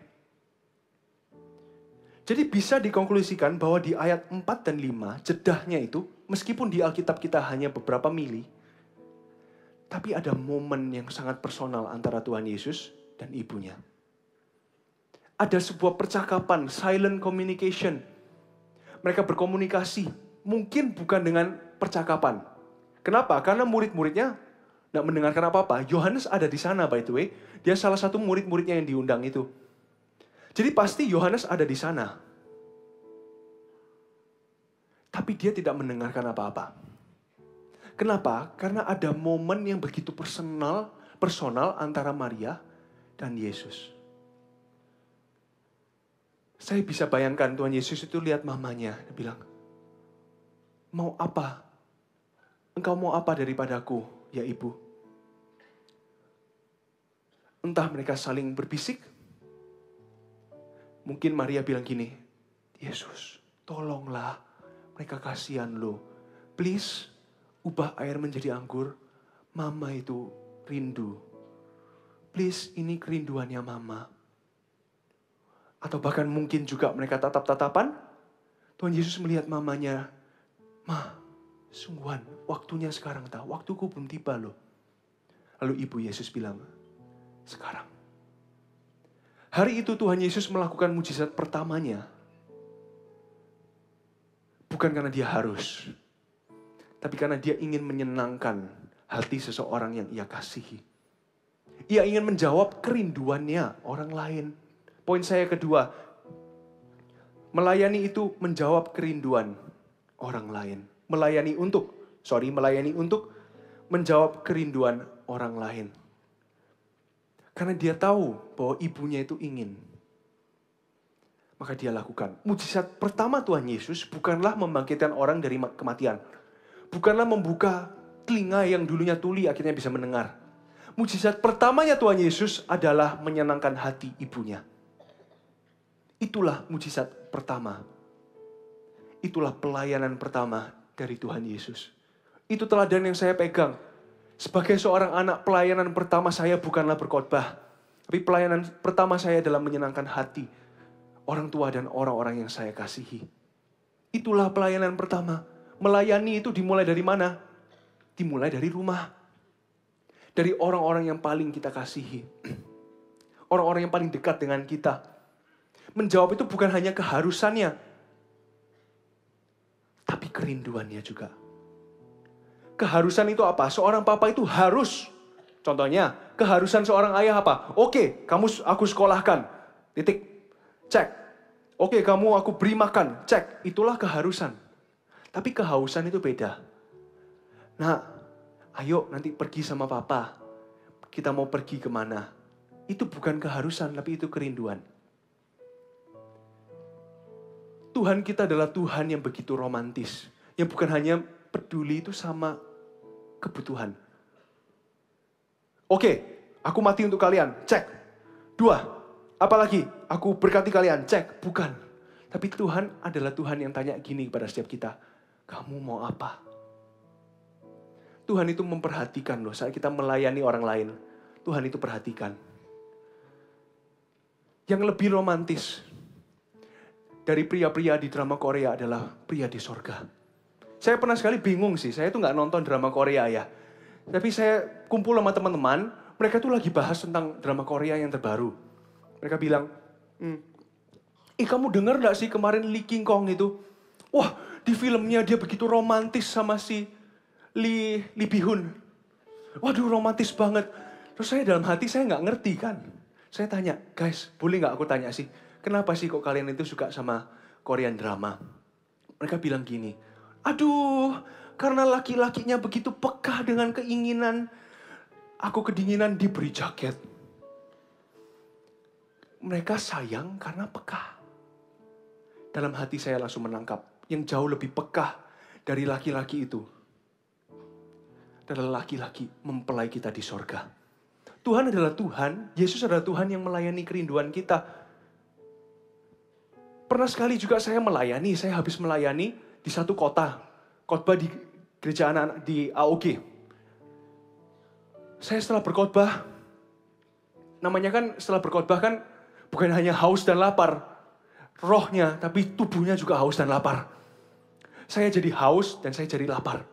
F: Jadi bisa dikonklusikan bahwa di ayat 4 dan 5, jedahnya itu, meskipun di Alkitab kita hanya beberapa mili, tapi ada momen yang sangat personal antara Tuhan Yesus dan ibunya. Ada sebuah percakapan, silent communication. Mereka berkomunikasi, mungkin bukan dengan percakapan. Kenapa? Karena murid-muridnya tidak mendengarkan apa-apa. Yohanes ada di sana by the way. Dia salah satu murid-muridnya yang diundang itu. Jadi pasti Yohanes ada di sana. Tapi dia tidak mendengarkan apa-apa. Kenapa? Karena ada momen yang begitu personal antara Maria dan Yesus. Saya bisa bayangkan Tuhan Yesus itu lihat mamanya. Dia bilang, mau apa? Engkau mau apa daripadaku, ya ibu? Entah mereka saling berbisik. Mungkin Maria bilang gini, Yesus, tolonglah, mereka kasihan loh. Please, ubah air menjadi anggur. Mama itu rindu. Please, ini kerinduannya mama. Atau bahkan mungkin juga mereka tatap-tatapan. Tuhan Yesus melihat mamanya, Ma, sungguhan, waktunya sekarang tahu. Waktuku belum tiba loh. Lalu ibu Yesus bilang, sekarang. Hari itu Tuhan Yesus melakukan mujizat pertamanya. Bukan karena dia harus. Tapi karena dia ingin menyenangkan hati seseorang yang ia kasihi. Ia ingin menjawab kerinduannya orang lain. Poin saya kedua, melayani itu menjawab kerinduan orang lain. Melayani untuk menjawab kerinduan orang lain. Karena dia tahu bahwa ibunya itu ingin. Maka dia lakukan. Mujizat pertama Tuhan Yesus bukanlah membangkitkan orang dari kematian. Bukanlah membuka telinga yang dulunya tuli akhirnya bisa mendengar. Mujizat pertamanya Tuhan Yesus adalah menyenangkan hati ibunya. Itulah mujizat pertama. Itulah pelayanan pertama dari Tuhan Yesus. Itu teladan yang saya pegang. Sebagai seorang anak, pelayanan pertama saya bukanlah berkhotbah. Tapi pelayanan pertama saya adalah menyenangkan hati orang tua dan orang-orang yang saya kasihi. Itulah pelayanan pertama. Melayani itu dimulai dari mana? Dimulai dari rumah. Dari orang-orang yang paling kita kasihi. Orang-orang yang paling dekat dengan kita. Menjawab itu bukan hanya keharusannya, tapi kerinduannya juga. Keharusan itu apa? Seorang papa itu harus. Contohnya, keharusan seorang ayah apa? Oke, aku sekolahkan. Titik. Cek. Oke, aku beri makan. Cek. Itulah keharusan. Tapi kehausan itu beda. Nah, ayo nanti pergi sama papa. Kita mau pergi kemana? Itu bukan keharusan, tapi itu kerinduan. Tuhan kita adalah Tuhan yang begitu romantis. Yang bukan hanya peduli itu sama kebutuhan. Oke, aku mati untuk kalian. Cek. 2. Apalagi? Aku berkati kalian. Cek. Bukan. Tapi Tuhan adalah Tuhan yang tanya gini kepada setiap kita. Kamu mau apa? Tuhan itu memperhatikan loh. Saat kita melayani orang lain. Tuhan itu perhatikan. Yang lebih romantis dari pria-pria di drama Korea adalah pria di sorga. Saya pernah sekali bingung sih, saya tuh nggak nonton drama Korea ya. Tapi saya kumpul sama teman-teman, mereka tuh lagi bahas tentang drama Korea yang terbaru. Mereka bilang, kamu dengar nggak sih kemarin Lee King Kong itu? Wah, di filmnya dia begitu romantis sama si Lee Bi-hun. Waduh, romantis banget. Terus saya dalam hati saya nggak ngerti kan. Saya tanya, guys, boleh nggak aku tanya sih, kenapa sih kok kalian itu suka sama Korean drama? Mereka bilang gini, aduh, karena laki-lakinya begitu peka dengan keinginan. Aku kedinginan diberi jaket. Mereka sayang karena peka. Dalam hati saya langsung menangkap. Yang jauh lebih peka dari laki-laki itu adalah laki-laki mempelai kita di sorga. Tuhan adalah Tuhan, Yesus adalah Tuhan yang melayani kerinduan kita. Pernah sekali juga saya habis melayani di satu kota, khotbah di gereja anak-anak di AOG. Saya setelah berkhotbah, namanya kan setelah berkhotbah kan bukan hanya haus dan lapar, rohnya, tapi tubuhnya juga haus dan lapar. Saya jadi haus dan saya jadi lapar.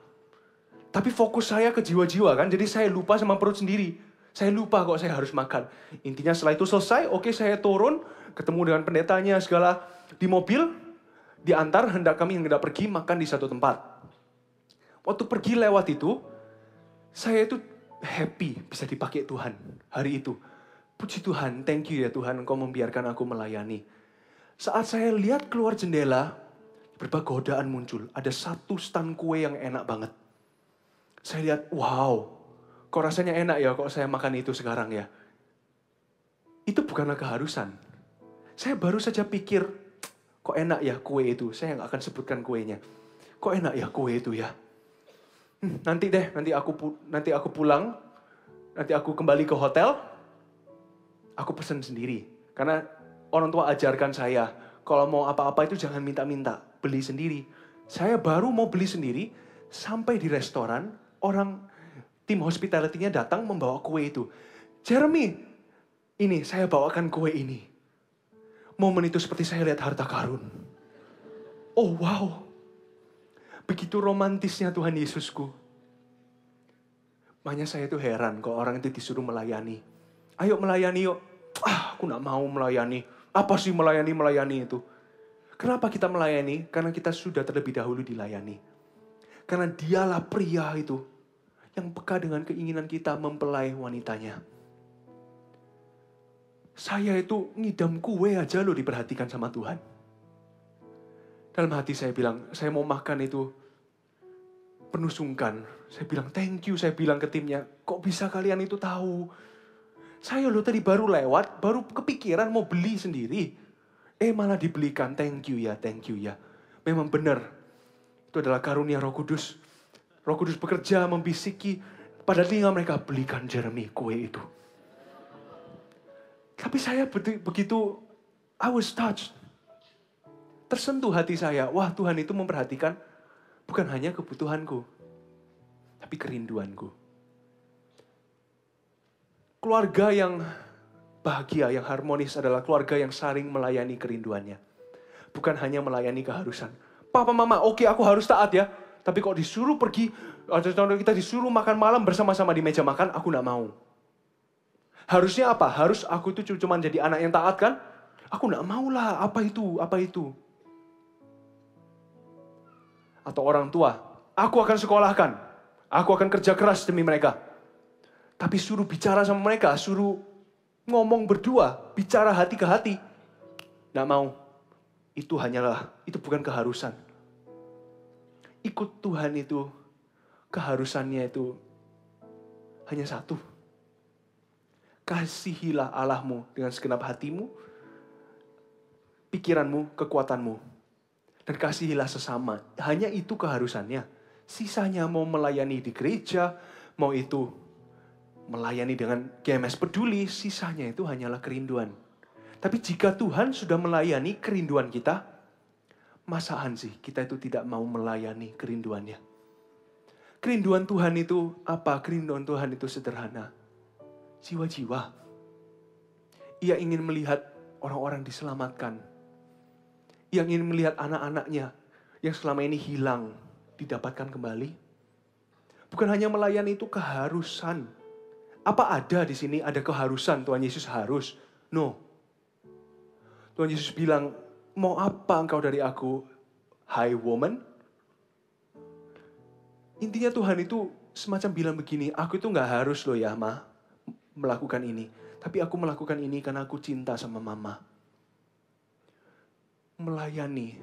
F: Tapi fokus saya ke jiwa-jiwa kan, jadi saya lupa sama perut sendiri. Saya lupa kok saya harus makan. Intinya setelah itu selesai, oke saya turun, ketemu dengan pendetanya segala di mobil, diantar kami hendak pergi makan di satu tempat. Waktu pergi lewat itu, saya itu happy bisa dipakai Tuhan hari itu. Puji Tuhan, thank you ya Tuhan, Engkau membiarkan aku melayani. Saat saya lihat keluar jendela, Berbagai godaan muncul. Ada satu stand kue yang enak banget. Saya lihat, wow, kok rasanya enak ya kok saya makan itu sekarang ya. Itu bukanlah keharusan. Saya baru saja pikir, kok enak ya kue itu. Saya nggak akan sebutkan kuenya. Kok enak ya kue itu ya. Nanti aku pulang, nanti aku kembali ke hotel, aku pesen sendiri. Karena orang tua ajarkan saya, kalau mau apa-apa itu jangan minta-minta, beli sendiri. Saya baru mau beli sendiri, sampai di restoran, orang tim hospitality-nya datang membawa kue itu. Jeremy, ini saya bawakan kue ini. Momen itu seperti saya lihat harta karun. Oh wow, begitu romantisnya Tuhan Yesusku. Makanya saya tuh heran kalau orang itu disuruh melayani. Ayo melayani yuk. Aku gak mau melayani. Apa sih melayani itu? Kenapa kita melayani? Karena kita sudah terlebih dahulu dilayani. Karena dialah pria itu yang peka dengan keinginan kita mempelai wanitanya. Saya itu ngidam kue aja loh diperhatikan sama Tuhan. Dalam hati saya bilang, saya mau makan itu penuh sungkan. Saya bilang thank you, saya bilang ke timnya, kok bisa kalian itu tahu? Saya loh tadi baru lewat, baru kepikiran mau beli sendiri. Malah dibelikan, thank you ya. Memang benar, itu adalah karunia Roh Kudus. Roh Kudus bekerja membisiki pada telinga mereka, belikan Jeremy kue itu. Tapi saya begitu, I was touched. Tersentuh hati saya, wah Tuhan itu memperhatikan bukan hanya kebutuhanku, tapi kerinduanku. Keluarga yang bahagia, yang harmonis adalah keluarga yang saling melayani kerinduannya. Bukan hanya melayani keharusan. Papa, mama, oke aku harus taat ya. Tapi kok disuruh pergi, atau kita disuruh makan malam bersama-sama di meja makan, aku gak mau. Harusnya apa? Harus aku itu cuma jadi anak yang taat kan? Aku gak mau lah, apa itu? Atau orang tua, aku akan sekolahkan. Aku akan kerja keras demi mereka. Tapi suruh bicara sama mereka, suruh ngomong berdua, bicara hati ke hati. Gak mau. Itu bukan keharusan. Ikut Tuhan itu, keharusannya itu hanya satu. Kasihilah Allahmu dengan segenap hatimu, pikiranmu, kekuatanmu. Dan kasihilah sesama. Hanya itu keharusannya. Sisanya mau melayani di gereja, mau itu melayani dengan GMS peduli, sisanya itu hanyalah kerinduan. Tapi jika Tuhan sudah melayani kerinduan kita, masaan sih kita itu tidak mau melayani kerinduannya. Kerinduan Tuhan itu apa? Kerinduan Tuhan itu sederhana. Jiwa-jiwa. Ia ingin melihat orang-orang diselamatkan. Ia ingin melihat anak-anaknya yang selama ini hilang didapatkan kembali. Bukan hanya melayani itu keharusan. Apa ada di sini ada keharusan Tuhan Yesus harus? No. Tuhan Yesus bilang, mau apa engkau dari aku, hai woman? Intinya Tuhan itu semacam bilang begini, aku itu gak harus loh ya ma melakukan ini. Tapi aku melakukan ini karena aku cinta sama mama. Melayani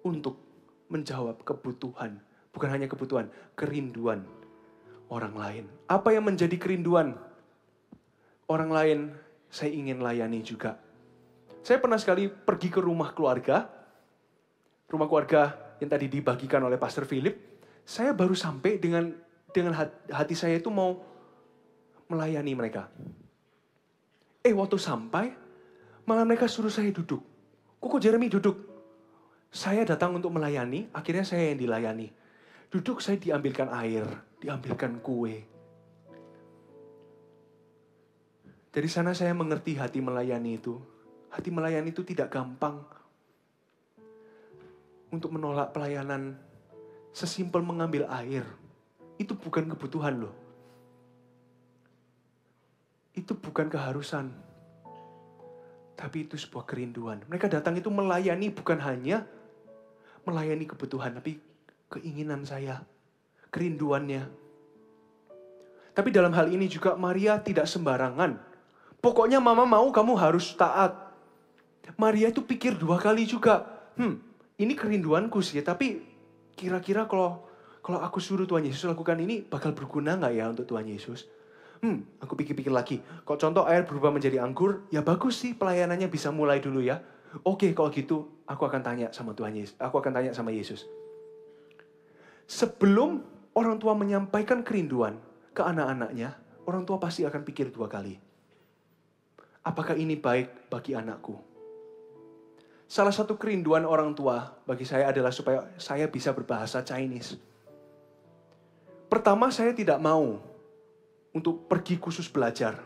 F: untuk menjawab kebutuhan. Bukan hanya kebutuhan, kerinduan orang lain. Apa yang menjadi kerinduan orang lain, saya ingin layani juga. Saya pernah sekali pergi ke rumah keluarga yang tadi dibagikan oleh Pastor Philip. Saya baru sampai dengan hati saya itu mau melayani mereka. Waktu sampai, malah mereka suruh saya duduk. Kok Jeremy duduk? Saya datang untuk melayani, akhirnya saya yang dilayani. Duduk, saya diambilkan air, diambilkan kue. Dari sana saya mengerti hati melayani itu. Hati melayani itu tidak gampang. Untuk menolak pelayanan sesimpel mengambil air. Itu bukan kebutuhan loh. Itu bukan keharusan. Tapi itu sebuah kerinduan. Mereka datang itu melayani bukan hanya melayani kebutuhan. Tapi keinginan saya. Kerinduannya. Tapi dalam hal ini juga Maria tidak sembarangan. Pokoknya mama mau kamu harus taat. Maria itu pikir 2 kali juga. ini kerinduanku sih, tapi kira-kira kalau aku suruh Tuhan Yesus lakukan ini, bakal berguna nggak ya untuk Tuhan Yesus? Aku pikir-pikir lagi. Kalau contoh air berubah menjadi anggur, ya bagus sih pelayanannya bisa mulai dulu ya. Oke, kalau gitu aku akan tanya sama Tuhan Yesus. Aku akan tanya sama Yesus. Sebelum orang tua menyampaikan kerinduan ke anak-anaknya, orang tua pasti akan pikir 2 kali. Apakah ini baik bagi anakku? Salah satu kerinduan orang tua bagi saya adalah supaya saya bisa berbahasa Chinese. Pertama, saya tidak mau untuk pergi khusus belajar.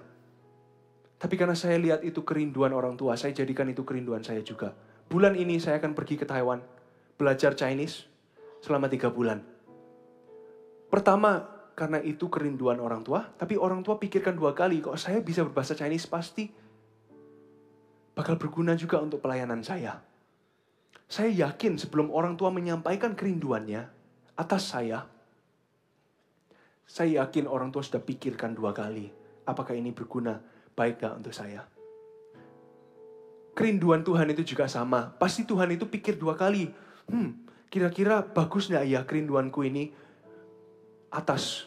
F: Tapi karena saya lihat itu kerinduan orang tua, saya jadikan itu kerinduan saya juga. Bulan ini saya akan pergi ke Taiwan, belajar Chinese selama 3 bulan. Pertama, karena itu kerinduan orang tua, tapi orang tua pikirkan 2 kali, kalau saya bisa berbahasa Chinese pasti bakal berguna juga untuk pelayanan saya. Saya yakin sebelum orang tua menyampaikan kerinduannya atas saya yakin orang tua sudah pikirkan 2 kali. Apakah ini berguna, baik gak untuk saya? Kerinduan Tuhan itu juga sama. Pasti Tuhan itu pikir 2 kali. Kira-kira bagus gak ya kerinduanku ini atas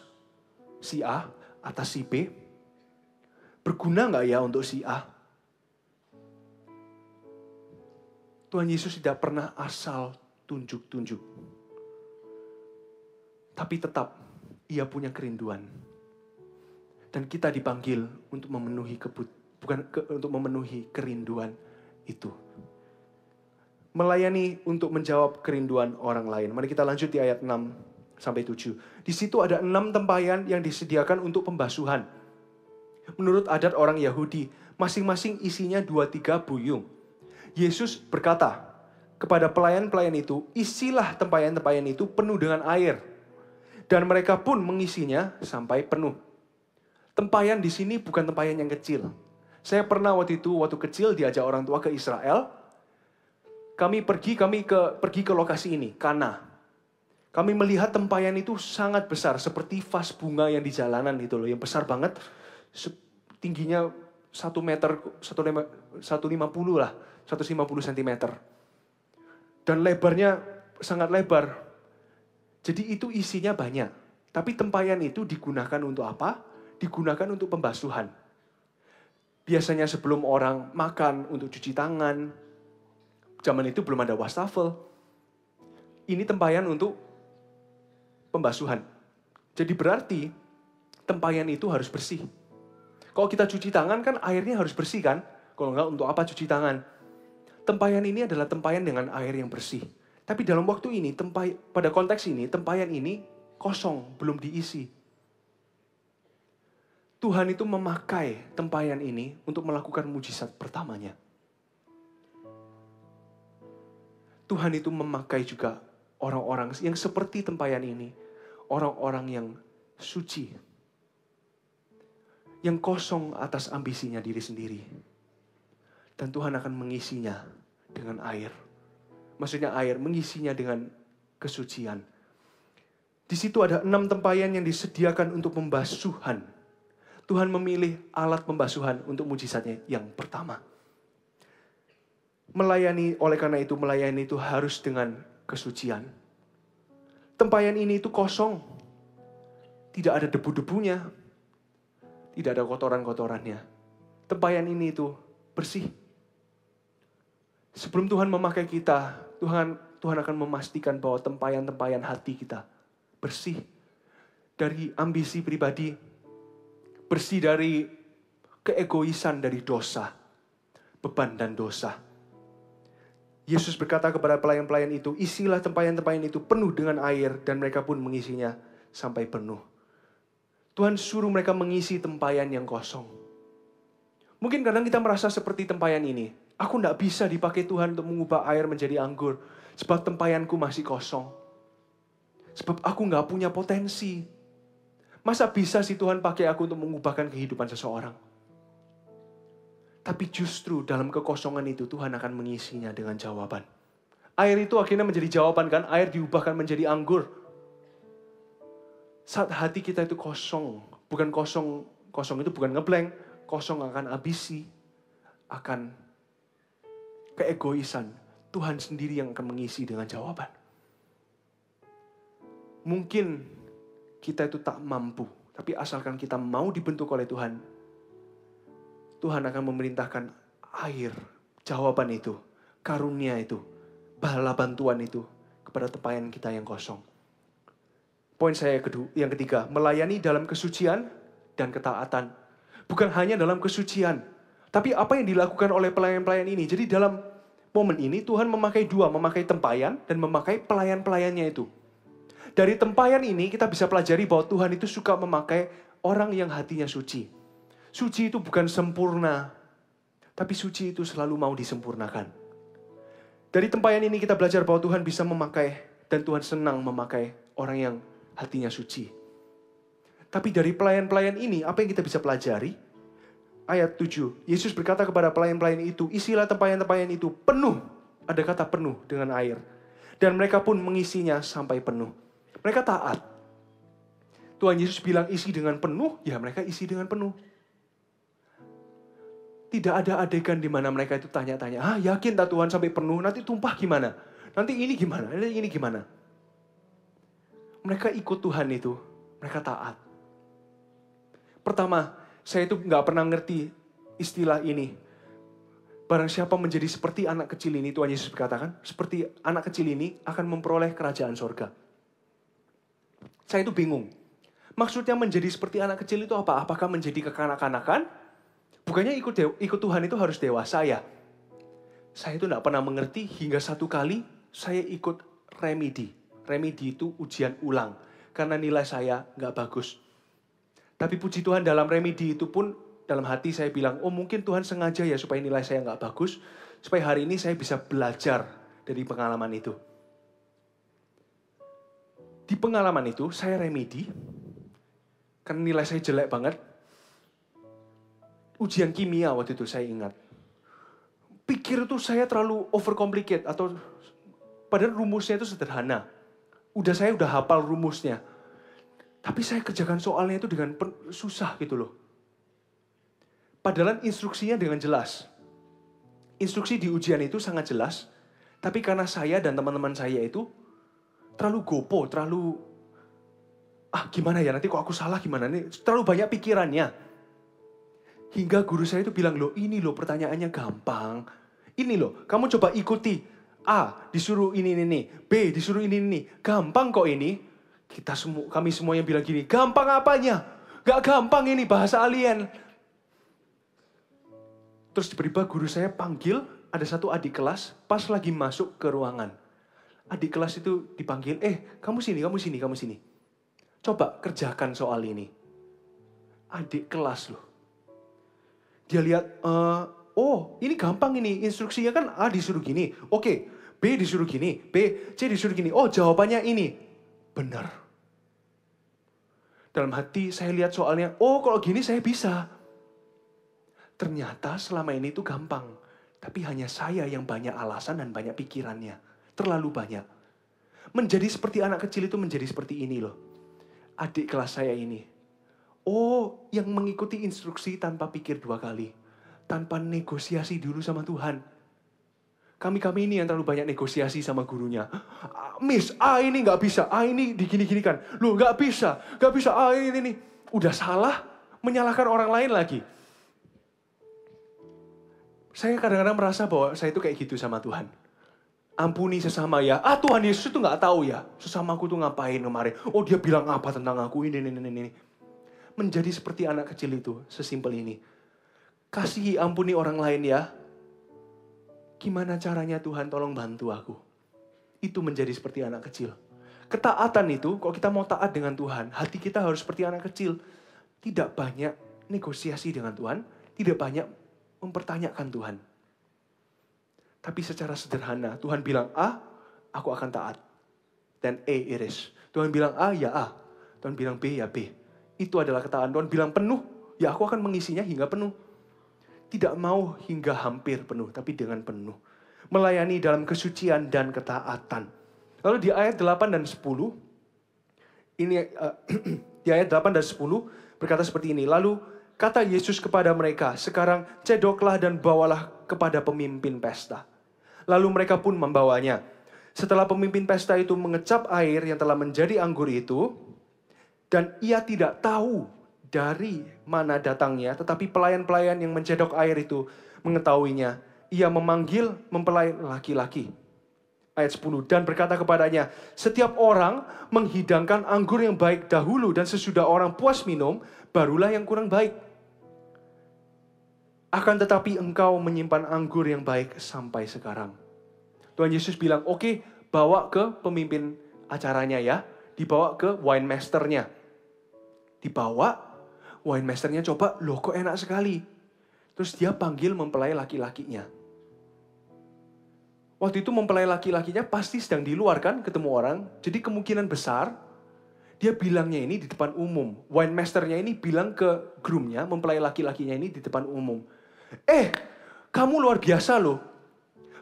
F: si A, atas si B? Berguna gak ya untuk si A? Tuhan Yesus tidak pernah asal tunjuk-tunjuk. Tapi tetap Ia punya kerinduan. Dan kita dipanggil untuk memenuhi untuk memenuhi kerinduan itu. Melayani untuk menjawab kerinduan orang lain. Mari kita lanjut di ayat 6-7. Di situ ada 6 tempayan yang disediakan untuk pembasuhan. Menurut adat orang Yahudi, masing-masing isinya 2-3 buyung. Yesus berkata kepada pelayan-pelayan itu, isilah tempayan-tempayan itu penuh dengan air. Dan mereka pun mengisinya sampai penuh. Tempayan di sini bukan tempayan yang kecil. Saya pernah waktu kecil diajak orang tua ke Israel. Kami pergi ke lokasi ini, Kana. Kami melihat tempayan itu sangat besar, seperti vas bunga yang di jalanan gitu loh, yang besar banget. Tingginya 1 meter, 150 lah. 150 cm. Dan lebarnya sangat lebar. Jadi itu isinya banyak. Tapi tempayan itu digunakan untuk apa? Digunakan untuk pembasuhan. Biasanya sebelum orang makan untuk cuci tangan. Zaman itu belum ada wastafel. Ini tempayan untuk pembasuhan. Jadi berarti tempayan itu harus bersih. Kalau kita cuci tangan kan airnya harus bersih kan? Kalau enggak untuk apa cuci tangan? Tempayan ini adalah tempayan dengan air yang bersih. Tapi dalam waktu ini, pada konteks ini, tempayan ini kosong, belum diisi. Tuhan itu memakai tempayan ini untuk melakukan mujizat pertamanya. Tuhan itu memakai juga orang-orang yang seperti tempayan ini. Orang-orang yang suci. Yang kosong atas ambisinya diri sendiri. Dan Tuhan akan mengisinya dengan air. Maksudnya air, mengisinya dengan kesucian. Di situ ada 6 tempayan yang disediakan untuk pembasuhan. Tuhan memilih alat pembasuhan untuk mujizatnya yang pertama. Oleh karena itu melayani itu harus dengan kesucian. Tempayan ini itu kosong. Tidak ada debu-debunya. Tidak ada kotoran-kotorannya. Tempayan ini itu bersih. Sebelum Tuhan memakai kita, Tuhan akan memastikan bahwa tempayan-tempayan hati kita bersih dari ambisi pribadi, bersih dari keegoisan dari dosa, beban dan dosa. Yesus berkata kepada pelayan-pelayan itu, isilah tempayan-tempayan itu penuh dengan air dan mereka pun mengisinya sampai penuh. Tuhan suruh mereka mengisi tempayan yang kosong. Mungkin kadang kita merasa seperti tempayan ini. Aku tidak bisa dipakai Tuhan untuk mengubah air menjadi anggur. Sebab tempayanku masih kosong. Sebab aku nggak punya potensi. Masa bisa sih Tuhan pakai aku untuk mengubahkan kehidupan seseorang? Tapi justru dalam kekosongan itu Tuhan akan mengisinya dengan jawaban. Air itu akhirnya menjadi jawaban kan? Air diubahkan menjadi anggur. Saat hati kita itu kosong. Bukan kosong itu bukan ngeblank. Kosong akan ambisi. Akan keegoisan. Tuhan sendiri yang akan mengisi dengan jawaban. Mungkin kita itu tak mampu, tapi asalkan kita mau dibentuk oleh Tuhan, Tuhan akan memerintahkan air, jawaban itu, karunia itu, bala bantuan itu kepada tempayan kita yang kosong. Poin saya yang ketiga, melayani dalam kesucian dan ketaatan. Bukan hanya dalam kesucian, tapi apa yang dilakukan oleh pelayan-pelayan ini. Jadi dalam momen ini Tuhan memakai dua, memakai tempayan dan memakai pelayan-pelayannya itu. Dari tempayan ini kita bisa pelajari bahwa Tuhan itu suka memakai orang yang hatinya suci. Suci itu bukan sempurna, tapi suci itu selalu mau disempurnakan. Dari tempayan ini kita belajar bahwa Tuhan bisa memakai dan Tuhan senang memakai orang yang hatinya suci. Tapi dari pelayan-pelayan ini apa yang kita bisa pelajari? Ayat 7, Yesus berkata kepada pelayan-pelayan itu, isilah tempayan-tempayan itu penuh. Ada kata penuh dengan air. Dan mereka pun mengisinya sampai penuh. Mereka taat. Tuhan Yesus bilang isi dengan penuh, ya mereka isi dengan penuh. Tidak ada adegan di mana mereka itu tanya-tanya, yakin tak Tuhan sampai penuh, nanti tumpah gimana? Nanti ini gimana? Ini gimana? Mereka ikut Tuhan itu, mereka taat. Pertama, saya itu nggak pernah ngerti istilah ini. Barang siapa menjadi seperti anak kecil ini, Tuhan Yesus berkatakan, seperti anak kecil ini akan memperoleh kerajaan sorga. Saya itu bingung. Maksudnya menjadi seperti anak kecil itu apa? Apakah menjadi kekanak-kanakan? Bukannya ikut Tuhan itu harus dewasa ya? Saya itu tidak pernah mengerti hingga satu kali saya ikut remedi. Remedi itu ujian ulang. Karena nilai saya nggak bagus. Tapi puji Tuhan dalam remedi itu pun dalam hati saya bilang, oh mungkin Tuhan sengaja ya supaya nilai saya nggak bagus. Supaya hari ini saya bisa belajar dari pengalaman itu. Di pengalaman itu saya remedi. Karena nilai saya jelek banget. Ujian kimia waktu itu saya ingat. Pikir itu saya terlalu overcomplicate. Atau padahal rumusnya itu sederhana. Saya udah hafal rumusnya. Tapi saya kerjakan soalnya itu dengan susah gitu loh. Padahal instruksinya dengan jelas. Instruksi di ujian itu sangat jelas. Tapi karena saya dan teman-teman saya itu terlalu gopo, terlalu gimana ya nanti kok aku salah gimana nih. Terlalu banyak pikirannya. Hingga guru saya itu bilang, loh ini loh pertanyaannya gampang. Ini loh, kamu coba ikuti. A disuruh ini. B disuruh ini. Gampang kok ini. Kami semua yang bilang gini, gampang apanya? Gak gampang ini bahasa alien. Terus tiba-tiba guru saya panggil, ada satu adik kelas pas lagi masuk ke ruangan. Adik kelas itu dipanggil, kamu sini. Coba kerjakan soal ini. Adik kelas loh. Dia lihat, ini gampang ini, instruksinya kan A disuruh gini. Oke, B disuruh gini, C disuruh gini. Oh jawabannya ini. Benar. Dalam hati saya lihat soalnya, kalau gini saya bisa. Ternyata selama ini itu gampang. Tapi hanya saya yang banyak alasan dan banyak pikirannya. Terlalu banyak. Menjadi seperti anak kecil itu menjadi seperti ini loh. Adik kelas saya ini. Yang mengikuti instruksi tanpa pikir dua kali. Tanpa negosiasi dulu sama Tuhan. Kami ini yang terlalu banyak negosiasi sama gurunya. Miss, ini nggak bisa. Ini digini-ginikan. Loh nggak bisa. Ini. Udah salah, menyalahkan orang lain lagi. Saya kadang-kadang merasa bahwa saya itu kayak gitu sama Tuhan. Ampuni sesama ya. Tuhan Yesus itu nggak tahu ya. Sesamaku tuh ngapain kemarin. Dia bilang apa tentang aku ini. Menjadi seperti anak kecil itu. Sesimpel ini. Kasihi ampuni orang lain ya. Gimana caranya Tuhan tolong bantu aku. Itu menjadi seperti anak kecil. Ketaatan itu, kalau kita mau taat dengan Tuhan, hati kita harus seperti anak kecil. Tidak banyak negosiasi dengan Tuhan. Tidak banyak mempertanyakan Tuhan. Tapi secara sederhana, Tuhan bilang A, aku akan taat. Dan iris. Tuhan bilang A, ya A. Tuhan bilang B, ya B. Itu adalah ketaatan. Tuhan bilang penuh, ya aku akan mengisinya hingga penuh. Tidak mau hingga hampir penuh, tapi dengan penuh. Melayani dalam kesucian dan ketaatan. Lalu di ayat 8 dan 10, di ayat 8 dan 10 berkata seperti ini. Lalu kata Yesus kepada mereka, sekarang cedoklah dan bawalah kepada pemimpin pesta. Lalu mereka pun membawanya. Setelah pemimpin pesta itu mengecap air yang telah menjadi anggur itu, dan ia tidak tahu dari mana datangnya, tetapi pelayan-pelayan yang mencedok air itu mengetahuinya. Ia memanggil mempelai laki-laki. Ayat 10, dan berkata kepadanya, setiap orang menghidangkan anggur yang baik dahulu, dan sesudah orang puas minum, barulah yang kurang baik. Akan tetapi engkau menyimpan anggur yang baik sampai sekarang. Tuhan Yesus bilang, oke, bawa ke pemimpin acaranya ya. Dibawa ke wine masternya. Dibawa, wine masternya coba, loh kok enak sekali. Terus dia panggil mempelai laki-lakinya. Waktu itu mempelai laki-lakinya pasti sedang di luar kan, ketemu orang. Jadi kemungkinan besar, dia bilangnya ini di depan umum. Wine masternya ini bilang ke groomnya, mempelai laki-lakinya ini di depan umum. Kamu luar biasa loh.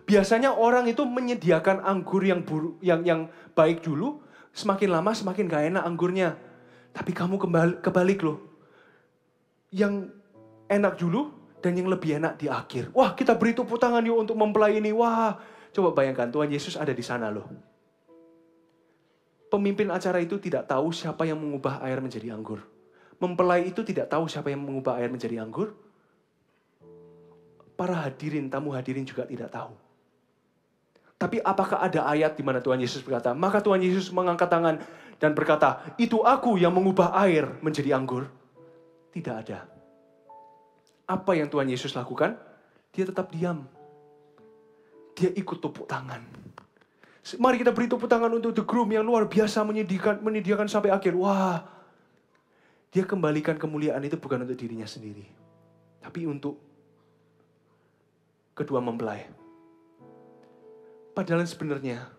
F: Biasanya orang itu menyediakan anggur yang baik dulu, semakin lama semakin gak enak anggurnya. Tapi kamu kebalik loh. Yang enak dulu dan yang lebih enak di akhir. Wah, kita beri tepuk tangan yuk untuk mempelai ini. Wah, coba bayangkan Tuhan Yesus ada di sana loh. Pemimpin acara itu tidak tahu siapa yang mengubah air menjadi anggur. Mempelai itu tidak tahu siapa yang mengubah air menjadi anggur. Para hadirin, tamu hadirin juga tidak tahu. Tapi apakah ada ayat di mana Tuhan Yesus berkata, maka Tuhan Yesus mengangkat tangan dan berkata, itu aku yang mengubah air menjadi anggur? Tidak ada. Apa yang Tuhan Yesus lakukan? Dia tetap diam. Dia ikut tepuk tangan. Mari kita beri tepuk tangan untuk the groom yang luar biasa menyediakan sampai akhir. Wah, dia kembalikan kemuliaan itu bukan untuk dirinya sendiri, tapi untuk kedua mempelai. Padahal sebenarnya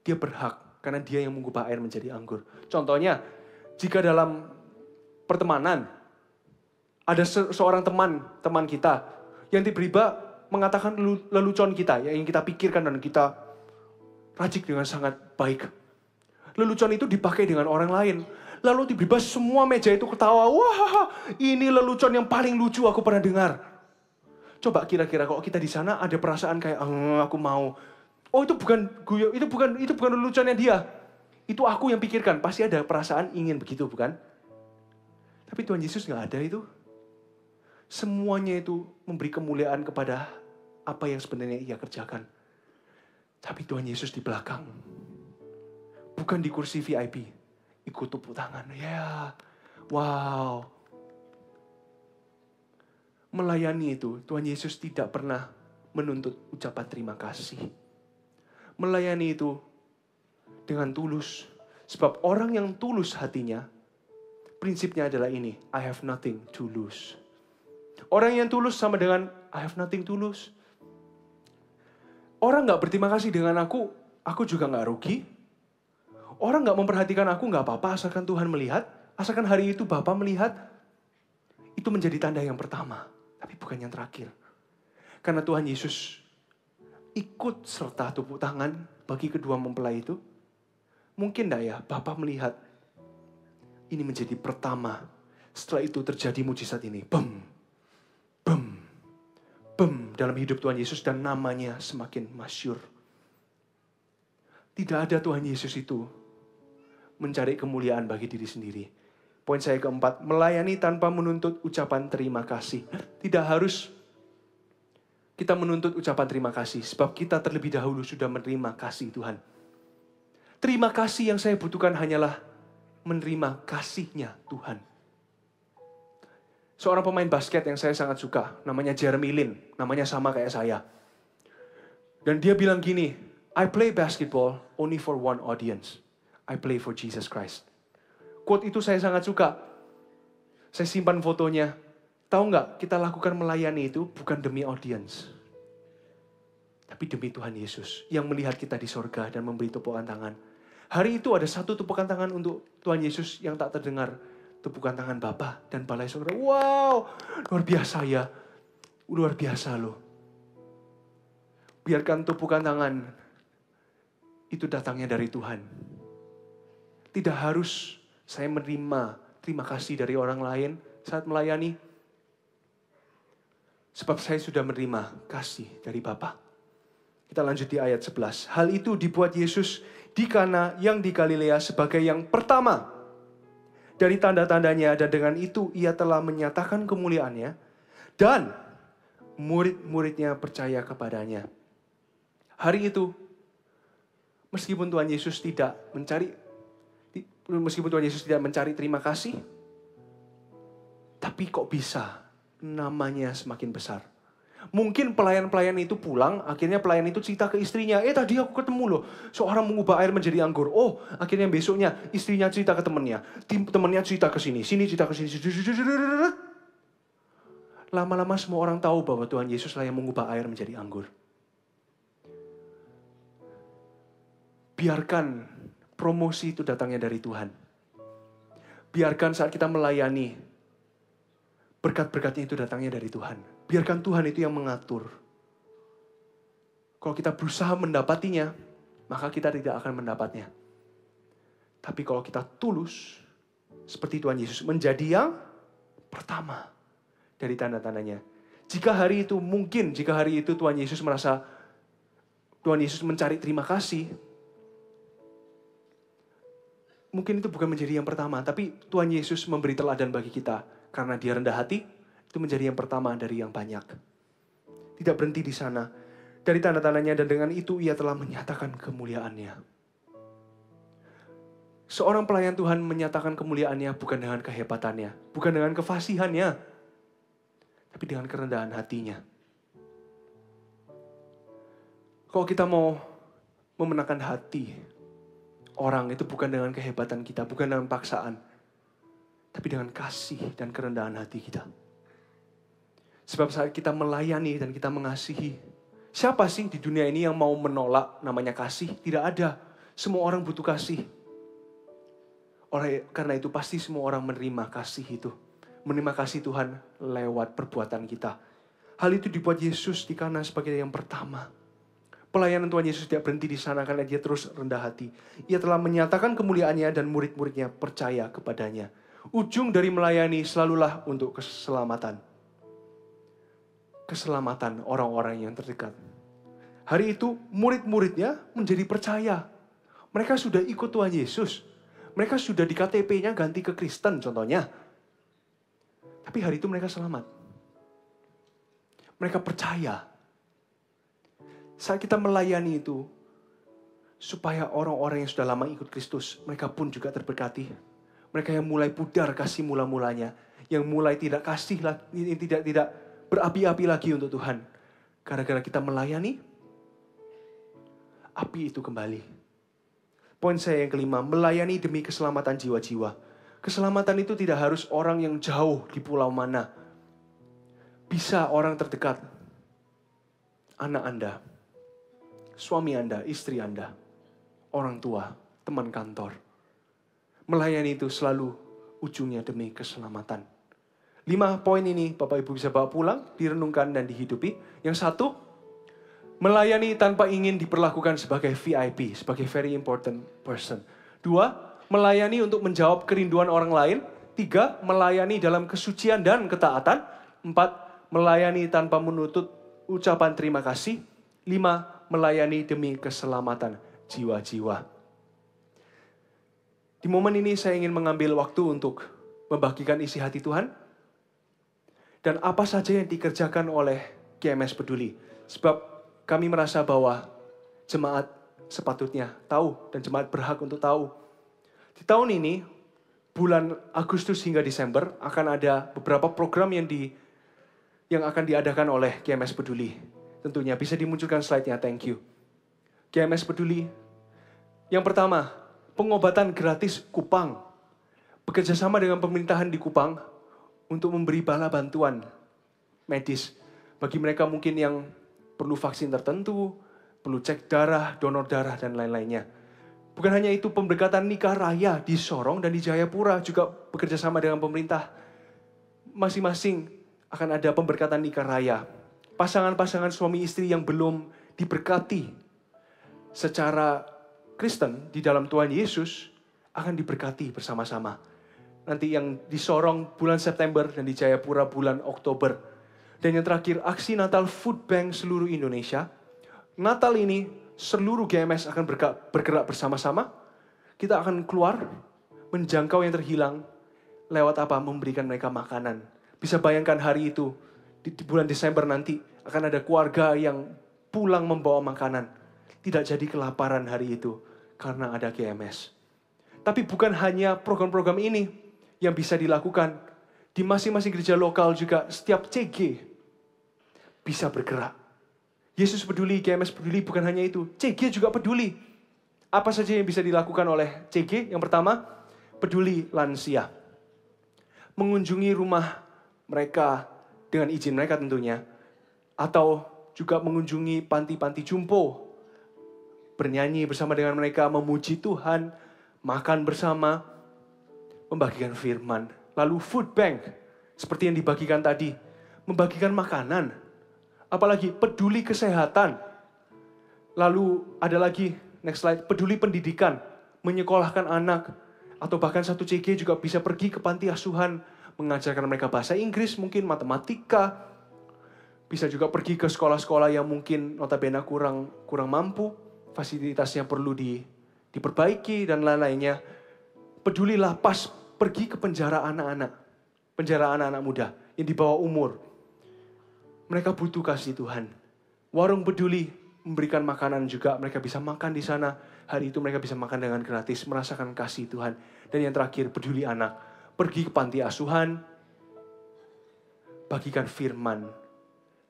F: dia berhak karena dia yang mengubah air menjadi anggur. Contohnya, jika dalam pertemanan ada seorang teman kita yang tiba-tiba mengatakan lelucon kita, yang kita pikirkan dan kita racik dengan sangat baik. Lelucon itu dipakai dengan orang lain. Lalu tiba-tiba semua meja itu ketawa. Wah, ini lelucon yang paling lucu aku pernah dengar. Coba kira-kira kalau kita di sana ada perasaan kayak aku mau. Oh, itu bukan leluconnya dia. Itu aku yang pikirkan. Pasti ada perasaan ingin begitu, bukan? Tapi Tuhan Yesus nggak ada itu. Semuanya itu memberi kemuliaan kepada apa yang sebenarnya ia kerjakan. Tapi Tuhan Yesus di belakang. Bukan di kursi VIP. Ikut tepuk tangan. Ya, wow. Melayani itu, Tuhan Yesus tidak pernah menuntut ucapan terima kasih. Melayani itu dengan tulus. Sebab orang yang tulus hatinya, prinsipnya adalah ini, I have nothing to lose. Orang yang tulus sama dengan I have nothing to lose. Orang gak berterima kasih dengan aku juga gak rugi. Orang gak memperhatikan aku gak apa-apa, asalkan Tuhan melihat. Asalkan hari itu Bapa melihat. Itu menjadi tanda yang pertama, tapi bukan yang terakhir. Karena Tuhan Yesus ikut serta tepuk tangan bagi kedua mempelai itu. Mungkin gak ya Bapa melihat ini menjadi pertama. Setelah itu terjadi mujizat ini. Dalam hidup Tuhan Yesus dan namanya semakin masyhur. Tidak ada Tuhan Yesus itu mencari kemuliaan bagi diri sendiri. Poin saya keempat, melayani tanpa menuntut ucapan terima kasih. Tidak harus kita menuntut ucapan terima kasih, sebab kita terlebih dahulu sudah menerima kasih Tuhan. Terima kasih yang saya butuhkan hanyalah menerima kasih-Nya Tuhan. Seorang pemain basket yang saya sangat suka, namanya Jeremy Lin, namanya sama kayak saya. Dan dia bilang gini, I play basketball only for one audience. I play for Jesus Christ. Quote itu saya sangat suka. Saya simpan fotonya. Tahu nggak, kita lakukan melayani itu bukan demi audience, tapi demi Tuhan Yesus yang melihat kita di sorga dan memberi tepukan tangan. Hari itu ada satu tepukan tangan untuk Tuhan Yesus yang tak terdengar. Tepukan tangan Bapa dan balai sorga. Wow, luar biasa ya. Luar biasa loh. Biarkan tepukan tangan itu datangnya dari Tuhan. Tidak harus saya menerima terima kasih dari orang lain saat melayani. Sebab saya sudah menerima kasih dari Bapa. Kita lanjut di ayat 11. Hal itu dibuat Yesus di Kana yang di Galilea sebagai yang pertama dari tanda-tandanya, dan dengan itu ia telah menyatakan kemuliaannya dan murid-muridnya percaya kepadanya. Hari itu, meskipun Tuhan Yesus tidak mencari terima kasih, tapi kok bisa namanya semakin besar. Mungkin pelayan-pelayan itu pulang, akhirnya pelayan itu cerita ke istrinya, tadi aku ketemu loh, seorang mengubah air menjadi anggur. Oh, akhirnya besoknya istrinya cerita ke temannya, temannya cerita ke sini cerita ke sini. Lama-lama semua orang tahu bahwa Tuhan Yesus lah yang mengubah air menjadi anggur. Biarkan promosi itu datangnya dari Tuhan. Biarkan saat kita melayani, berkat-berkatnya itu datangnya dari Tuhan. Biarkan Tuhan itu yang mengatur. Kalau kita berusaha mendapatinya, maka kita tidak akan mendapatnya. Tapi kalau kita tulus, seperti Tuhan Yesus, menjadi yang pertama dari tanda-tandanya. Jika hari itu Tuhan Yesus merasa, Tuhan Yesus mencari terima kasih, mungkin itu bukan menjadi yang pertama, tapi Tuhan Yesus memberi teladan bagi kita. Karena dia rendah hati, itu menjadi yang pertama dari yang banyak. Tidak berhenti di sana. Dari tanda-tandanya, dan dengan itu ia telah menyatakan kemuliaannya. Seorang pelayan Tuhan menyatakan kemuliaannya bukan dengan kehebatannya, bukan dengan kefasihannya, tapi dengan kerendahan hatinya. Kalau kita mau memenangkan hati orang, itu bukan dengan kehebatan kita, bukan dengan paksaan, tapi dengan kasih dan kerendahan hati kita. Sebab saat kita melayani dan kita mengasihi, siapa sih di dunia ini yang mau menolak namanya kasih? Tidak ada. Semua orang butuh kasih. Karena itu pasti semua orang menerima kasih itu. Menerima kasih Tuhan lewat perbuatan kita. Hal itu dibuat Yesus di Kana sebagai yang pertama. Pelayanan Tuhan Yesus tidak berhenti di sana karena dia terus rendah hati. Ia telah menyatakan kemuliaannya dan murid-muridnya percaya kepadanya. Ujung dari melayani selalulah untuk keselamatan. Keselamatan orang-orang yang terdekat. Hari itu murid-muridnya menjadi percaya. Mereka sudah ikut Tuhan Yesus. Mereka sudah di KTP-nya ganti ke Kristen contohnya. Tapi hari itu mereka selamat. Mereka percaya. Saat kita melayani itu, supaya orang-orang yang sudah lama ikut Kristus, mereka pun juga terberkati. Mereka yang mulai pudar kasih mula-mulanya, yang mulai tidak kasih lagi, tidak berapi-api lagi untuk Tuhan. Gara-gara kita melayani, api itu kembali. Poin saya yang kelima, melayani demi keselamatan jiwa-jiwa. Keselamatan itu tidak harus orang yang jauh di pulau mana. Bisa orang terdekat, anak Anda, suami Anda, istri Anda, orang tua, teman kantor. Melayani itu selalu ujungnya demi keselamatan. 5 poin ini Bapak Ibu bisa bawa pulang, direnungkan dan dihidupi. Yang satu, melayani tanpa ingin diperlakukan sebagai VIP, sebagai very important person. 2, melayani untuk menjawab kerinduan orang lain. 3, melayani dalam kesucian dan ketaatan. 4, melayani tanpa menuntut ucapan terima kasih. 5, melayani demi keselamatan jiwa-jiwa. Di momen ini saya ingin mengambil waktu untuk membagikan isi hati Tuhan. Dan apa saja yang dikerjakan oleh GMS Peduli. Sebab kami merasa bahwa jemaat sepatutnya tahu dan jemaat berhak untuk tahu. Di tahun ini, bulan Agustus hingga Desember akan ada beberapa program yang akan diadakan oleh GMS Peduli. Tentunya bisa dimunculkan slide-nya, thank you. GMS Peduli. Yang pertama, pengobatan gratis Kupang. Bekerjasama dengan pemerintahan di Kupang untuk memberi bala bantuan medis bagi mereka mungkin yang perlu vaksin tertentu, perlu cek darah, donor darah, dan lain-lainnya. Bukan hanya itu, pemberkatan nikah raya di Sorong dan di Jayapura juga bekerjasama dengan pemerintah. Masing-masing akan ada pemberkatan nikah raya. Pasangan-pasangan suami istri yang belum diberkati secara Kristen di dalam Tuhan Yesus akan diberkati bersama-sama. Nanti yang di Sorong bulan September dan di Jayapura bulan Oktober. Dan yang terakhir, aksi Natal Food Bank seluruh Indonesia. Natal ini seluruh GMS akan bergerak bersama-sama. Kita akan keluar, menjangkau yang terhilang. Lewat apa? Memberikan mereka makanan. Bisa bayangkan hari itu, di bulan Desember nanti, akan ada keluarga yang pulang membawa makanan. Tidak jadi kelaparan hari itu, karena ada GMS. Tapi bukan hanya program-program ini yang bisa dilakukan. Di masing-masing gereja lokal juga, setiap CG bisa bergerak. Yesus peduli, GMS peduli, bukan hanya itu. CG juga peduli. Apa saja yang bisa dilakukan oleh CG? Yang pertama, peduli lansia. Mengunjungi rumah mereka dengan izin mereka tentunya. Atau juga mengunjungi panti-panti jumbo. Bernyanyi bersama dengan mereka, memuji Tuhan, makan bersama, membagikan firman. Lalu food bank, seperti yang dibagikan tadi. Membagikan makanan. Apalagi peduli kesehatan. Lalu ada lagi, next slide, peduli pendidikan. Menyekolahkan anak. Atau bahkan satu CG juga bisa pergi ke panti asuhan. Mengajarkan mereka bahasa Inggris, mungkin matematika. Bisa juga pergi ke sekolah-sekolah yang mungkin notabene kurang mampu. Fasilitasnya perlu diperbaiki dan lain-lainnya. Pedulilah pas pergi ke penjara anak-anak. Penjara anak-anak muda yang di bawah umur. Mereka butuh kasih Tuhan. Warung peduli memberikan makanan juga. Mereka bisa makan di sana. Hari itu mereka bisa makan dengan gratis. Merasakan kasih Tuhan. Dan yang terakhir, peduli anak. Pergi ke panti asuhan. Bagikan firman.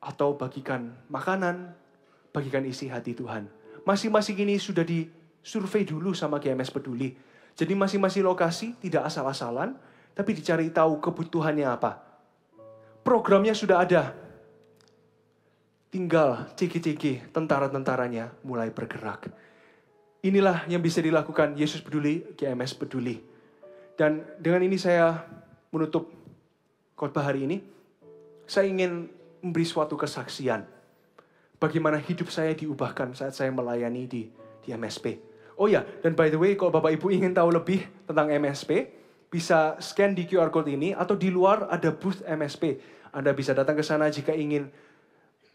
F: Atau bagikan makanan. Bagikan isi hati Tuhan. Masing-masing ini sudah disurvei dulu sama GMS Peduli. Jadi masing-masing lokasi tidak asal-asalan. Tapi dicari tahu kebutuhannya apa. Programnya sudah ada. Tinggal CG-CG, tentara-tentaranya mulai bergerak. Inilah yang bisa dilakukan Yesus Peduli, GMS Peduli. Dan dengan ini saya menutup khotbah hari ini. Saya ingin memberi suatu kesaksian. Bagaimana hidup saya diubahkan saat saya melayani di MSP. Oh ya, dan by the way, kalau Bapak Ibu ingin tahu lebih tentang MSP, bisa scan di QR Code ini, atau di luar ada booth MSP. Anda bisa datang ke sana jika ingin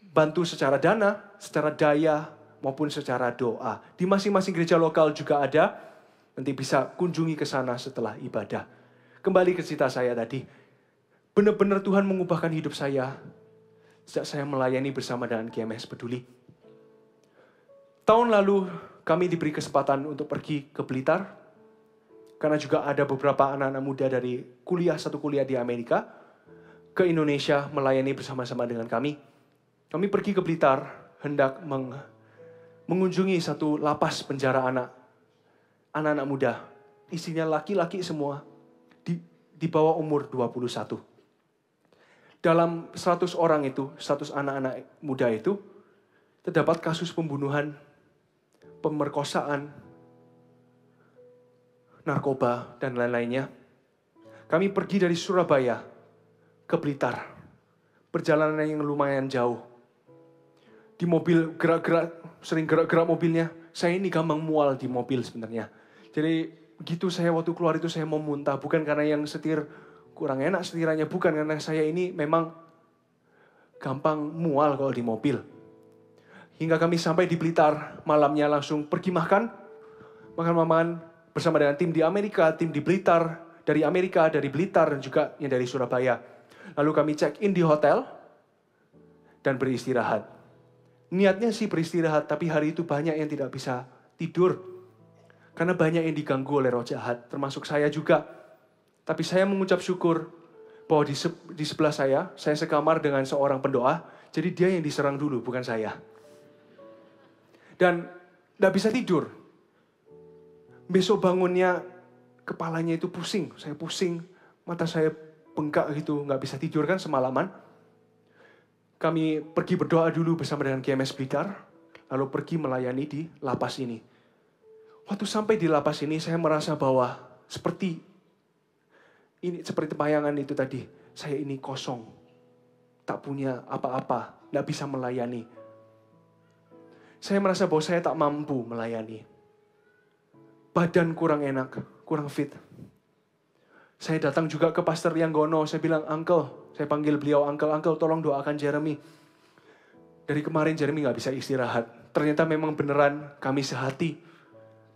F: bantu secara dana, secara daya, maupun secara doa. Di masing-masing gereja lokal juga ada. Nanti bisa kunjungi ke sana setelah ibadah. Kembali ke cerita saya tadi. Benar-benar Tuhan mengubahkan hidup saya sejak saya melayani bersama dengan GMS Peduli. Tahun lalu kami diberi kesempatan untuk pergi ke Blitar. Karena juga ada beberapa anak-anak muda dari satu kuliah di Amerika. Ke Indonesia melayani bersama-sama dengan kami. Kami pergi ke Blitar, hendak mengunjungi satu lapas penjara anak-anak muda. Isinya laki-laki semua, di bawah umur 21. Dalam 100 orang itu, 100 anak-anak muda itu, terdapat kasus pembunuhan, pemerkosaan, narkoba, dan lain-lainnya. Kami pergi dari Surabaya ke Blitar. Perjalanan yang lumayan jauh. Di mobil sering gerak-gerak mobilnya. Saya ini gampang mual di mobil sebenarnya. Jadi begitu saya waktu keluar itu saya mau muntah. Bukan karena yang setir kurang enak setiranya. Bukan karena saya ini memang gampang mual kalau di mobil. Hingga kami sampai di Blitar. Malamnya langsung pergi makan. Makan bersama dengan tim di Amerika, tim di Blitar. Dari Amerika, dari Blitar, dan juga yang dari Surabaya. Lalu kami check in di hotel. Dan beristirahat. Niatnya sih beristirahat, tapi hari itu banyak yang tidak bisa tidur. Karena banyak yang diganggu oleh roh jahat, termasuk saya juga. Tapi saya mengucap syukur bahwa di sebelah saya sekamar dengan seorang pendoa, jadi dia yang diserang dulu, bukan saya. Dan tidak bisa tidur. Besok bangunnya, kepalanya itu pusing, saya pusing, mata saya bengkak gitu, nggak bisa tidur kan semalaman. Kami pergi berdoa dulu bersama dengan GMS Blitar, lalu pergi melayani di lapas ini. Waktu sampai di lapas ini, saya merasa bahwa seperti tayangan itu tadi, saya ini kosong, tak punya apa-apa, tidak bisa melayani. Saya merasa bahwa saya tak mampu melayani. Badan kurang enak, kurang fit. Saya datang juga ke Pastor Yanggono, saya bilang, Uncle, saya panggil beliau, Uncle, tolong doakan Jeremy. Dari kemarin Jeremy gak bisa istirahat. Ternyata memang beneran kami sehati.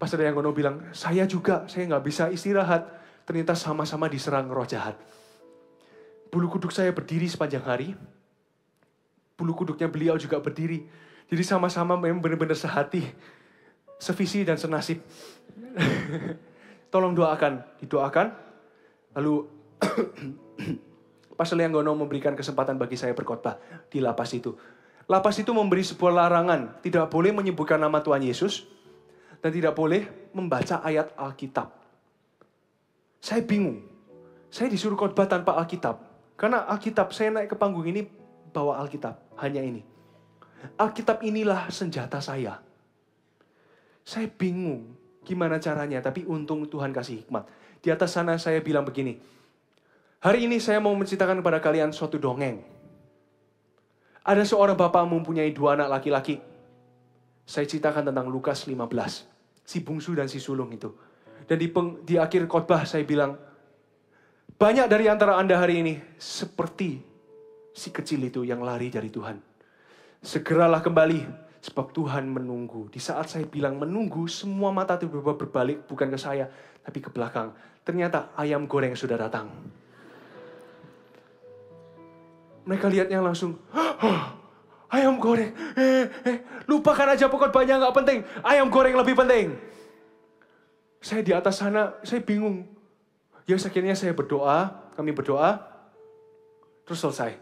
F: Pastor Yanggono bilang, saya juga, saya nggak bisa istirahat. Ternyata sama-sama diserang roh jahat. Bulu kuduk saya berdiri sepanjang hari. Bulu kuduknya beliau juga berdiri. Jadi sama-sama memang benar-benar sehati. Sevisi dan senasib. Tolong doakan, didoakan. Lalu Pastor Yanggono memberikan kesempatan bagi saya berkhotbah di lapas itu. Lapas itu memberi sebuah larangan. Tidak boleh menyebutkan nama Tuhan Yesus. Dan tidak boleh membaca ayat Alkitab. Saya bingung. Saya disuruh khotbah tanpa Alkitab. Karena Alkitab, saya naik ke panggung ini bawa Alkitab. Hanya ini. Alkitab inilah senjata saya. Saya bingung gimana caranya. Tapi untung Tuhan kasih hikmat. Di atas sana saya bilang begini. Hari ini saya mau menceritakan kepada kalian suatu dongeng. Ada seorang bapak mempunyai 2 anak laki-laki. Saya ceritakan tentang Lukas 15. Si bungsu dan si sulung itu. Dan di akhir khotbah saya bilang, banyak dari antara Anda hari ini seperti si kecil itu yang lari dari Tuhan. Segeralah kembali. Sebab Tuhan menunggu. Di saat saya bilang menunggu, semua mata tiba-tiba berbalik. Bukan ke saya, tapi ke belakang. Ternyata ayam goreng sudah datang. Mereka lihatnya langsung, ayam goreng. Lupakan aja khotbahnya, gak penting. Ayam goreng lebih penting. Saya di atas sana, saya bingung. Ya akhirnya saya berdoa, kami berdoa. Terus selesai.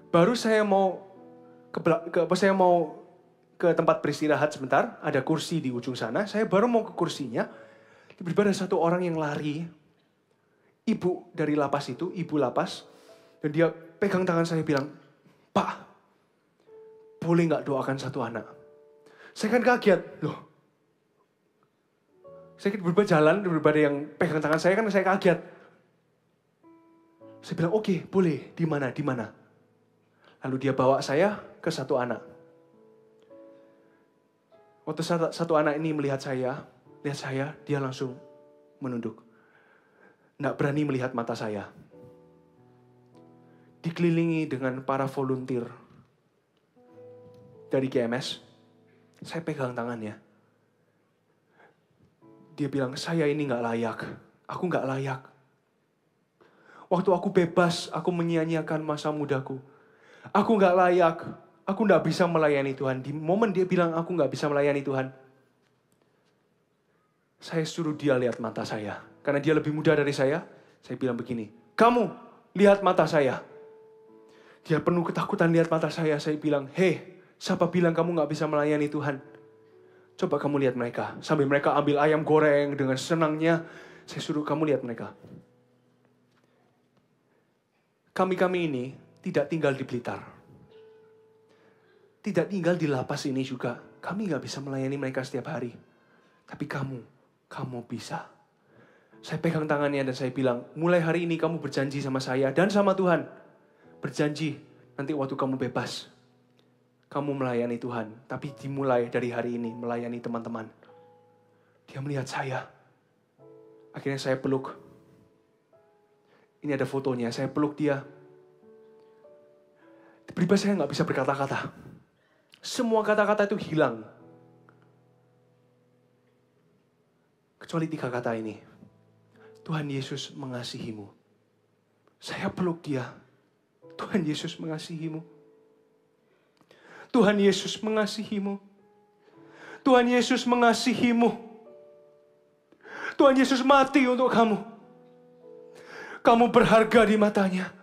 F: Baru saya mau ke tempat beristirahat sebentar, ada kursi di ujung sana, saya baru mau ke kursinya, tiba-tiba ada satu orang yang lari, ibu dari lapas itu, ibu lapas, dan dia pegang tangan saya bilang, Pak, boleh gak doakan satu anak? Saya kan kaget, loh. Saya tiba-tiba jalan, tiba-tiba ada yang pegang tangan saya, kan saya kaget. Saya bilang, oke, boleh, di mana? Lalu dia bawa saya ke satu anak. Waktu satu anak ini melihat saya, dia langsung menunduk. Nggak berani melihat mata saya. Dikelilingi dengan para volunteer dari GMS, saya pegang tangannya. Dia bilang, saya ini nggak layak. Aku nggak layak. Waktu aku bebas, aku menyia-nyiakan masa mudaku. Aku nggak layak. Aku nggak bisa melayani Tuhan. Di momen dia bilang aku nggak bisa melayani Tuhan, saya suruh dia lihat mata saya. Karena dia lebih muda dari saya bilang begini, kamu lihat mata saya. Dia penuh ketakutan lihat mata saya bilang, hei, siapa bilang kamu nggak bisa melayani Tuhan? Coba kamu lihat mereka. Sambil mereka ambil ayam goreng dengan senangnya, saya suruh kamu lihat mereka. Kami ini tidak tinggal di Blitar. Tidak tinggal di lapas ini juga. Kami gak bisa melayani mereka setiap hari. Tapi kamu bisa. Saya pegang tangannya dan saya bilang, mulai hari ini kamu berjanji sama saya dan sama Tuhan. Berjanji, nanti waktu kamu bebas, kamu melayani Tuhan. Tapi dimulai dari hari ini, melayani teman-teman. Dia melihat saya. Akhirnya saya peluk. Ini ada fotonya, saya peluk dia. Tiba-tiba saya gak bisa berkata-kata. Semua kata-kata itu hilang. Kecuali 3 kata ini. Tuhan Yesus mengasihimu. Saya peluk dia. Tuhan Yesus mengasihimu. Tuhan Yesus mengasihimu. Tuhan Yesus mengasihimu. Tuhan Yesus mati untuk kamu. Kamu berharga di matanya.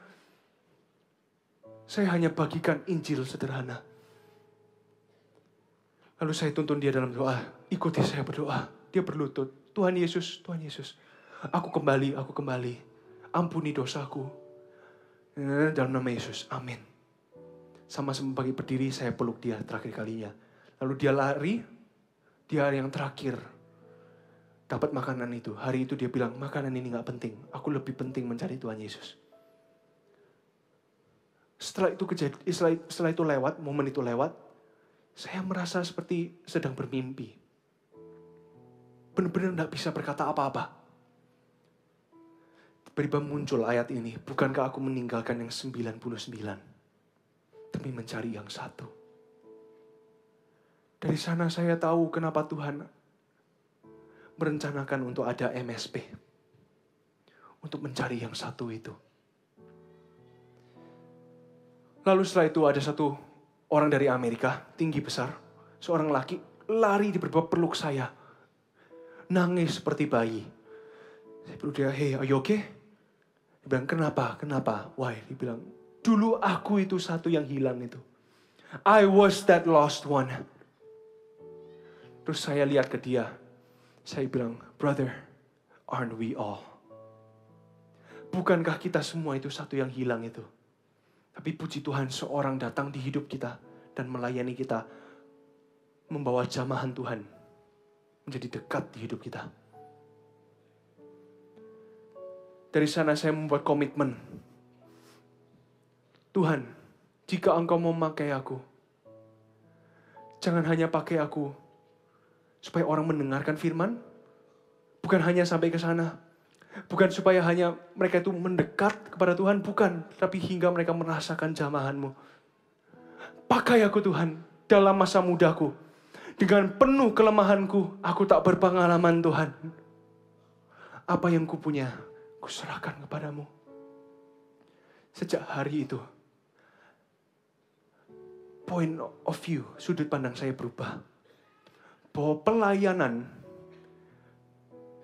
F: Saya hanya bagikan Injil sederhana. Lalu saya tuntun dia dalam doa. Ikuti saya berdoa. Dia berlutut. Tuhan Yesus, Tuhan Yesus. Aku kembali. Ampuni dosaku. Dalam nama Yesus. Amin. Sama-sama bagi berdiri, saya peluk dia terakhir kalinya. Lalu dia lari. Dia yang terakhir. Dapat makanan itu. Hari itu dia bilang, makanan ini gak penting. Aku lebih penting mencari Tuhan Yesus. Setelah itu lewat, momen itu lewat. Saya merasa seperti sedang bermimpi. Benar-benar tidak bisa berkata apa-apa. Tiba-tiba muncul ayat ini. Bukankah aku meninggalkan yang 99? Demi mencari yang satu. Dari sana saya tahu kenapa Tuhan merencanakan untuk ada MSP. Untuk mencari yang satu itu. Lalu setelah itu ada satu orang dari Amerika, tinggi besar. Seorang laki lari di peluk saya. Nangis seperti bayi. Saya peluk dia, hey, are you okay? Dia bilang, kenapa? Why? Dia bilang, dulu aku itu satu yang hilang itu. I was that lost one. Terus saya lihat ke dia. Saya bilang, brother, aren't we all? Bukankah kita semua itu satu yang hilang itu? Tapi puji Tuhan, seorang datang di hidup kita dan melayani kita, membawa jamahan Tuhan menjadi dekat di hidup kita. Dari sana saya membuat komitmen. Tuhan, jika Engkau mau memakai aku, jangan hanya pakai aku supaya orang mendengarkan firman, bukan hanya sampai ke sana. Bukan supaya hanya mereka itu mendekat kepada Tuhan, bukan. Tapi hingga mereka merasakan jamahan-Mu. Pakai aku Tuhan, dalam masa mudaku. Dengan penuh kelemahanku, aku tak berpengalaman Tuhan. Apa yang kupunya, kuserahkan kepadamu. Sejak hari itu, point of view, sudut pandang saya berubah. Bahwa pelayanan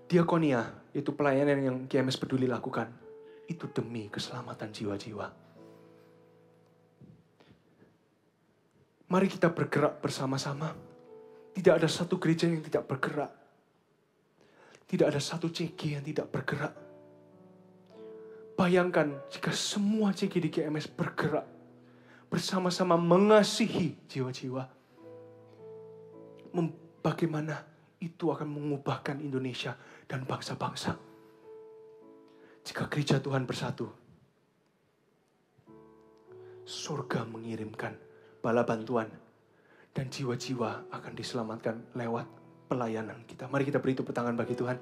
F: diakonia, itu pelayanan yang GMS Peduli lakukan, itu demi keselamatan jiwa-jiwa. Mari kita bergerak bersama-sama. Tidak ada satu gereja yang tidak bergerak. Tidak ada satu CG yang tidak bergerak. Bayangkan jika semua CG di GMS bergerak, bersama-sama mengasihi jiwa-jiwa. Bagaimana itu akan mengubahkan Indonesia dan bangsa-bangsa. Jika gereja Tuhan bersatu, surga mengirimkan bala bantuan dan jiwa-jiwa akan diselamatkan lewat pelayanan kita. Mari kita beri tepuk tangan bagi Tuhan.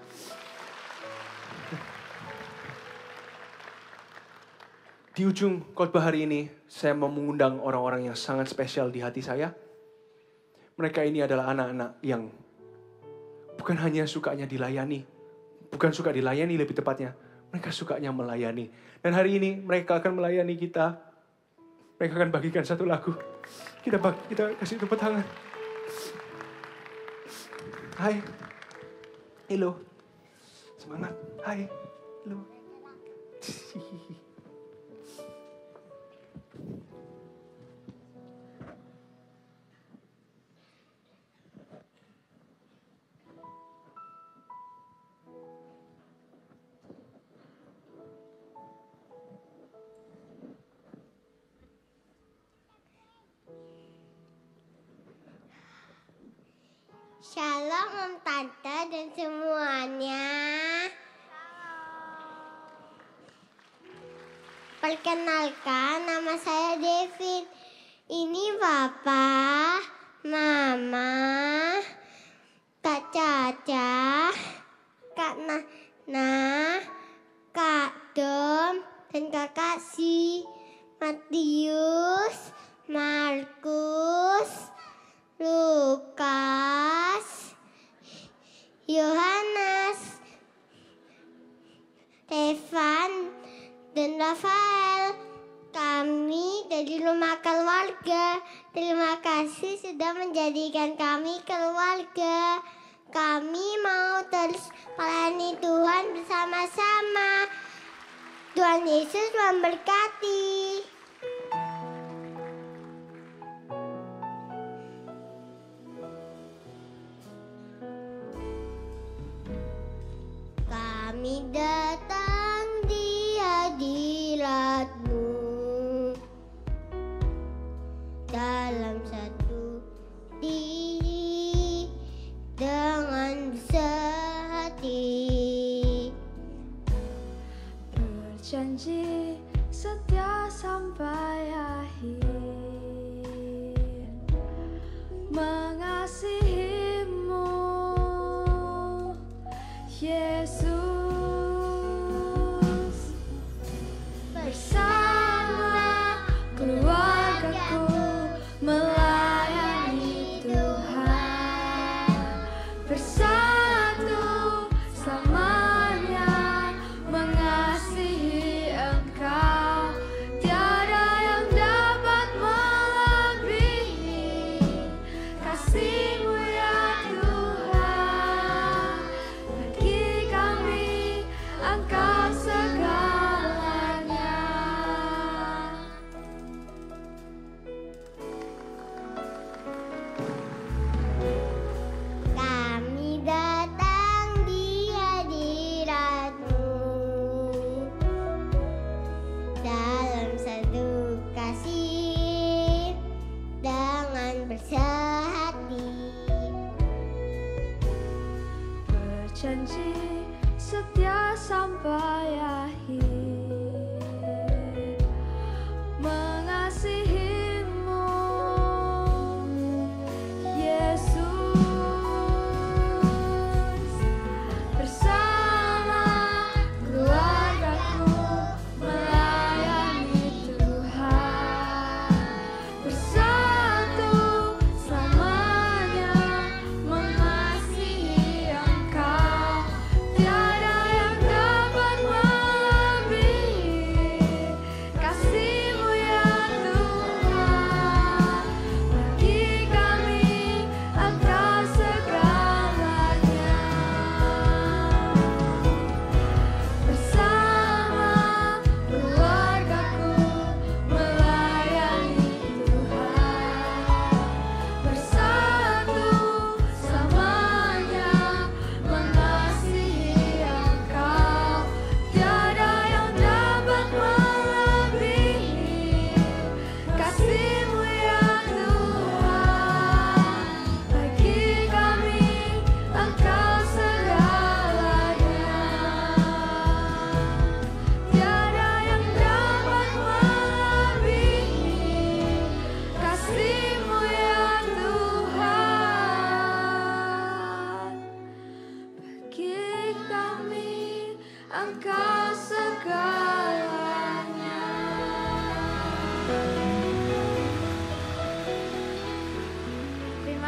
F: Di ujung khotbah hari ini, saya mau mengundang orang-orang yang sangat spesial di hati saya. Mereka ini adalah anak-anak yang bukan hanya sukanya dilayani. Bukan suka dilayani lebih tepatnya. Mereka sukanya melayani. Dan hari ini mereka akan melayani kita. Mereka akan bagikan satu lagu. Kita kasih tepuk tangan. Hai. Hello. Semangat. Hai. Hello.
G: Shalom Om Tante dan semuanya. Perkenalkan, nama saya Devin. Ini Papa, Mama, Kak Caca, Kak Nana, Kak Dom, dan Kakak Si, Matius, Markus, Lukas, Yohanes, Stefan, dan Rafael. Kami dari rumah keluarga. Terima kasih sudah menjadikan kami keluarga. Kami mau terus melayani Tuhan bersama-sama. Tuhan Yesus memberkati. Kami datang di hadirat-Mu dalam satu diri dengan sehati,
D: Berjanji setia sampai akhir, mengasihi-Mu, Yesus. Bersama keluargaku melayani Tuhan.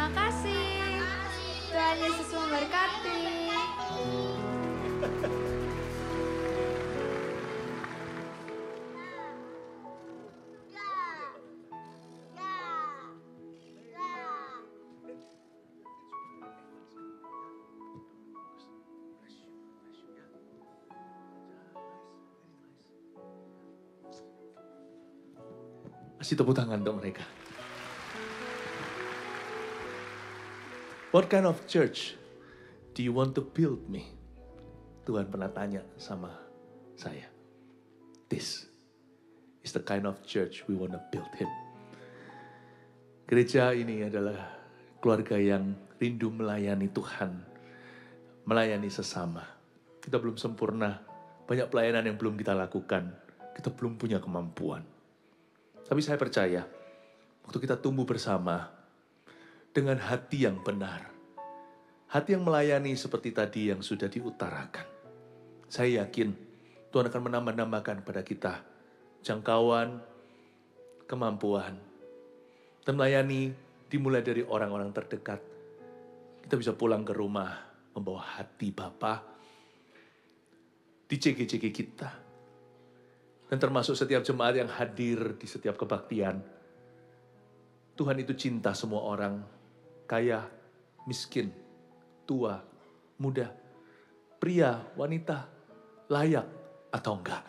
D: Terima kasih. Tuhan Yesus memberkati.
C: Kasih tepuk tangan untuk mereka. What kind of church do you want to build me? Tuhan pernah tanya sama saya. This is the kind of church we want to build him. Gereja ini adalah keluarga yang rindu melayani Tuhan, melayani sesama. Kita belum sempurna, banyak pelayanan yang belum kita lakukan, kita belum punya kemampuan. Tapi saya percaya, waktu kita tumbuh bersama, dengan hati yang benar, hati yang melayani seperti tadi yang sudah diutarakan, saya yakin Tuhan akan menambah-nambahkan kepada kita jangkauan, kemampuan, dan melayani dimulai dari orang-orang terdekat. Kita bisa pulang ke rumah membawa hati Bapa di CG-CG kita. Dan termasuk setiap jemaat yang hadir di setiap kebaktian. Tuhan itu cinta semua orang, kaya, miskin, tua, muda, pria, wanita, layak atau enggak.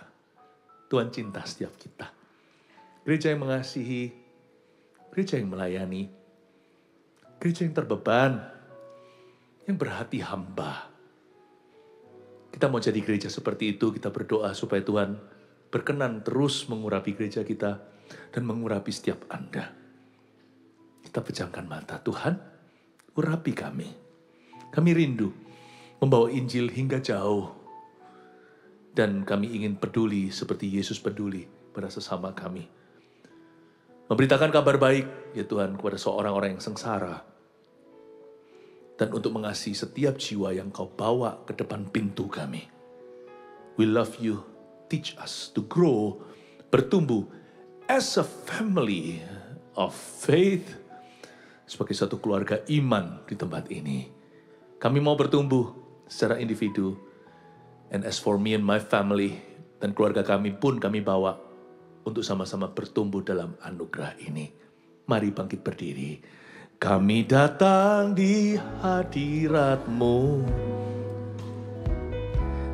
C: Tuhan cinta setiap kita. Gereja yang mengasihi, gereja yang melayani, gereja yang terbeban, yang berhati hamba. Kita mau jadi gereja seperti itu, kita berdoa supaya Tuhan berkenan terus mengurapi gereja kita dan mengurapi setiap Anda. Kita pejamkan mata. Tuhan, urapi kami. Kami rindu membawa Injil hingga jauh. Dan kami ingin peduli seperti Yesus peduli pada sesama kami. Memberitakan kabar baik, ya Tuhan, kepada seorang-orang yang sengsara. Dan untuk mengasihi setiap jiwa yang Kau bawa ke depan pintu kami. We love you. Teach us to grow, bertumbuh as a family of faith, sebagai satu keluarga iman di tempat ini. Kami mau bertumbuh secara individu, and as for me and my family, dan keluarga kami pun kami bawa untuk sama-sama bertumbuh dalam anugerah ini. Mari bangkit berdiri. Kami datang di hadirat-Mu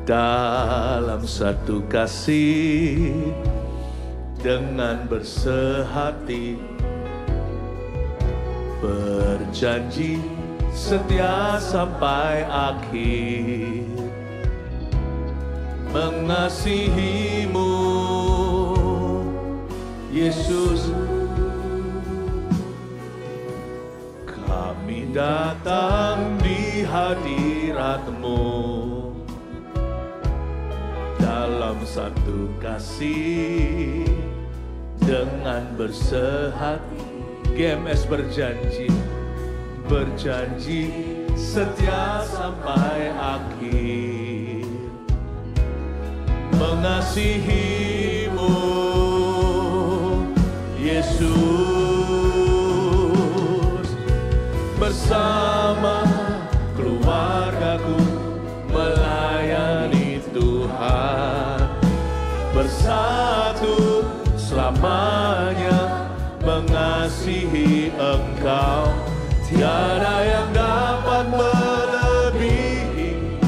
C: dalam satu kasih, dengan bersehati, berjanji setia sampai akhir, mengasihi-Mu, Yesus. Kami datang di hadirat-Mu dalam satu kasih, dengan bersehati. GMS berjanji, berjanji setia sampai akhir, mengasihi-Mu, Yesus. Bersama keluargaku melayani Tuhan, bersatu selamanya mengasihi Engkau. Tiada yang dapat melebihi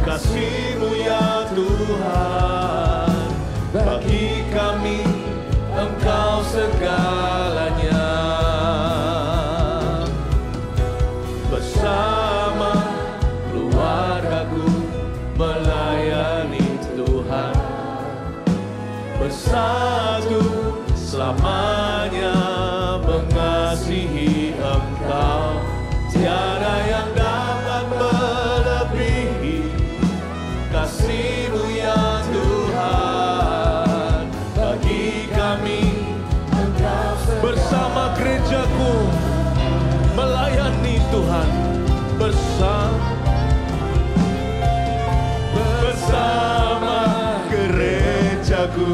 C: kasih-Mu ya Tuhan. Bagi kami Engkau segalanya. Bersama keluargaku melayani Tuhan, bersatu selamanya mengasihi Engkau. Tiada yang dapat melebihi kasih-Mu ya Tuhan. Bagi kami Engkau bersama gerejaku melayani Tuhan, bersama gerejaku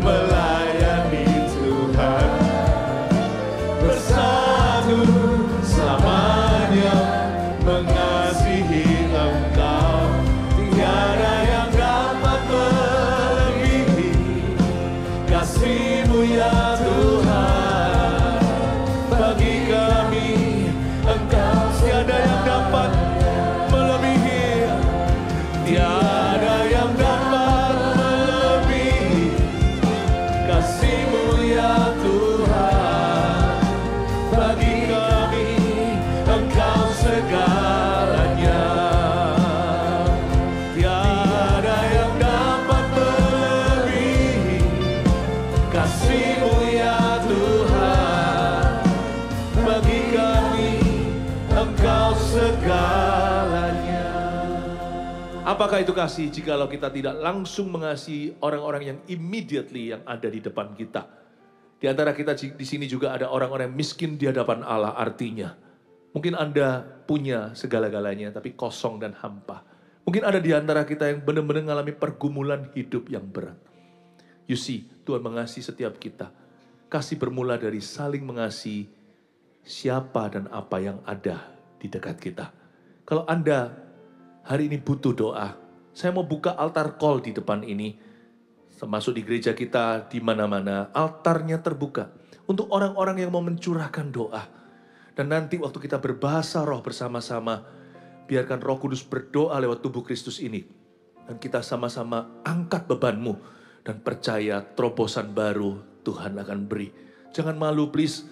C: melayani Tuhan, bersatu selama Apakah itu kasih jikalau kita tidak langsung mengasihi orang-orang yang immediately yang ada di depan kita? Di antara kita di sini juga ada orang-orang yang miskin di hadapan Allah, artinya mungkin Anda punya segala-galanya tapi kosong dan hampa. Mungkin ada di antara kita yang benar-benar mengalami pergumulan hidup yang berat. You see, Tuhan mengasihi setiap kita. Kasih bermula dari saling mengasihi siapa dan apa yang ada di dekat kita. Kalau Anda hari ini butuh doa, saya mau buka altar call di depan ini. Termasuk di gereja kita, di mana-mana, altarnya terbuka. Untuk orang-orang yang mau mencurahkan doa. Dan nanti waktu kita berbahasa roh bersama-sama, biarkan Roh Kudus berdoa lewat tubuh Kristus ini. Dan kita sama-sama angkat bebanmu. Dan percaya terobosan baru Tuhan akan beri. Jangan malu please.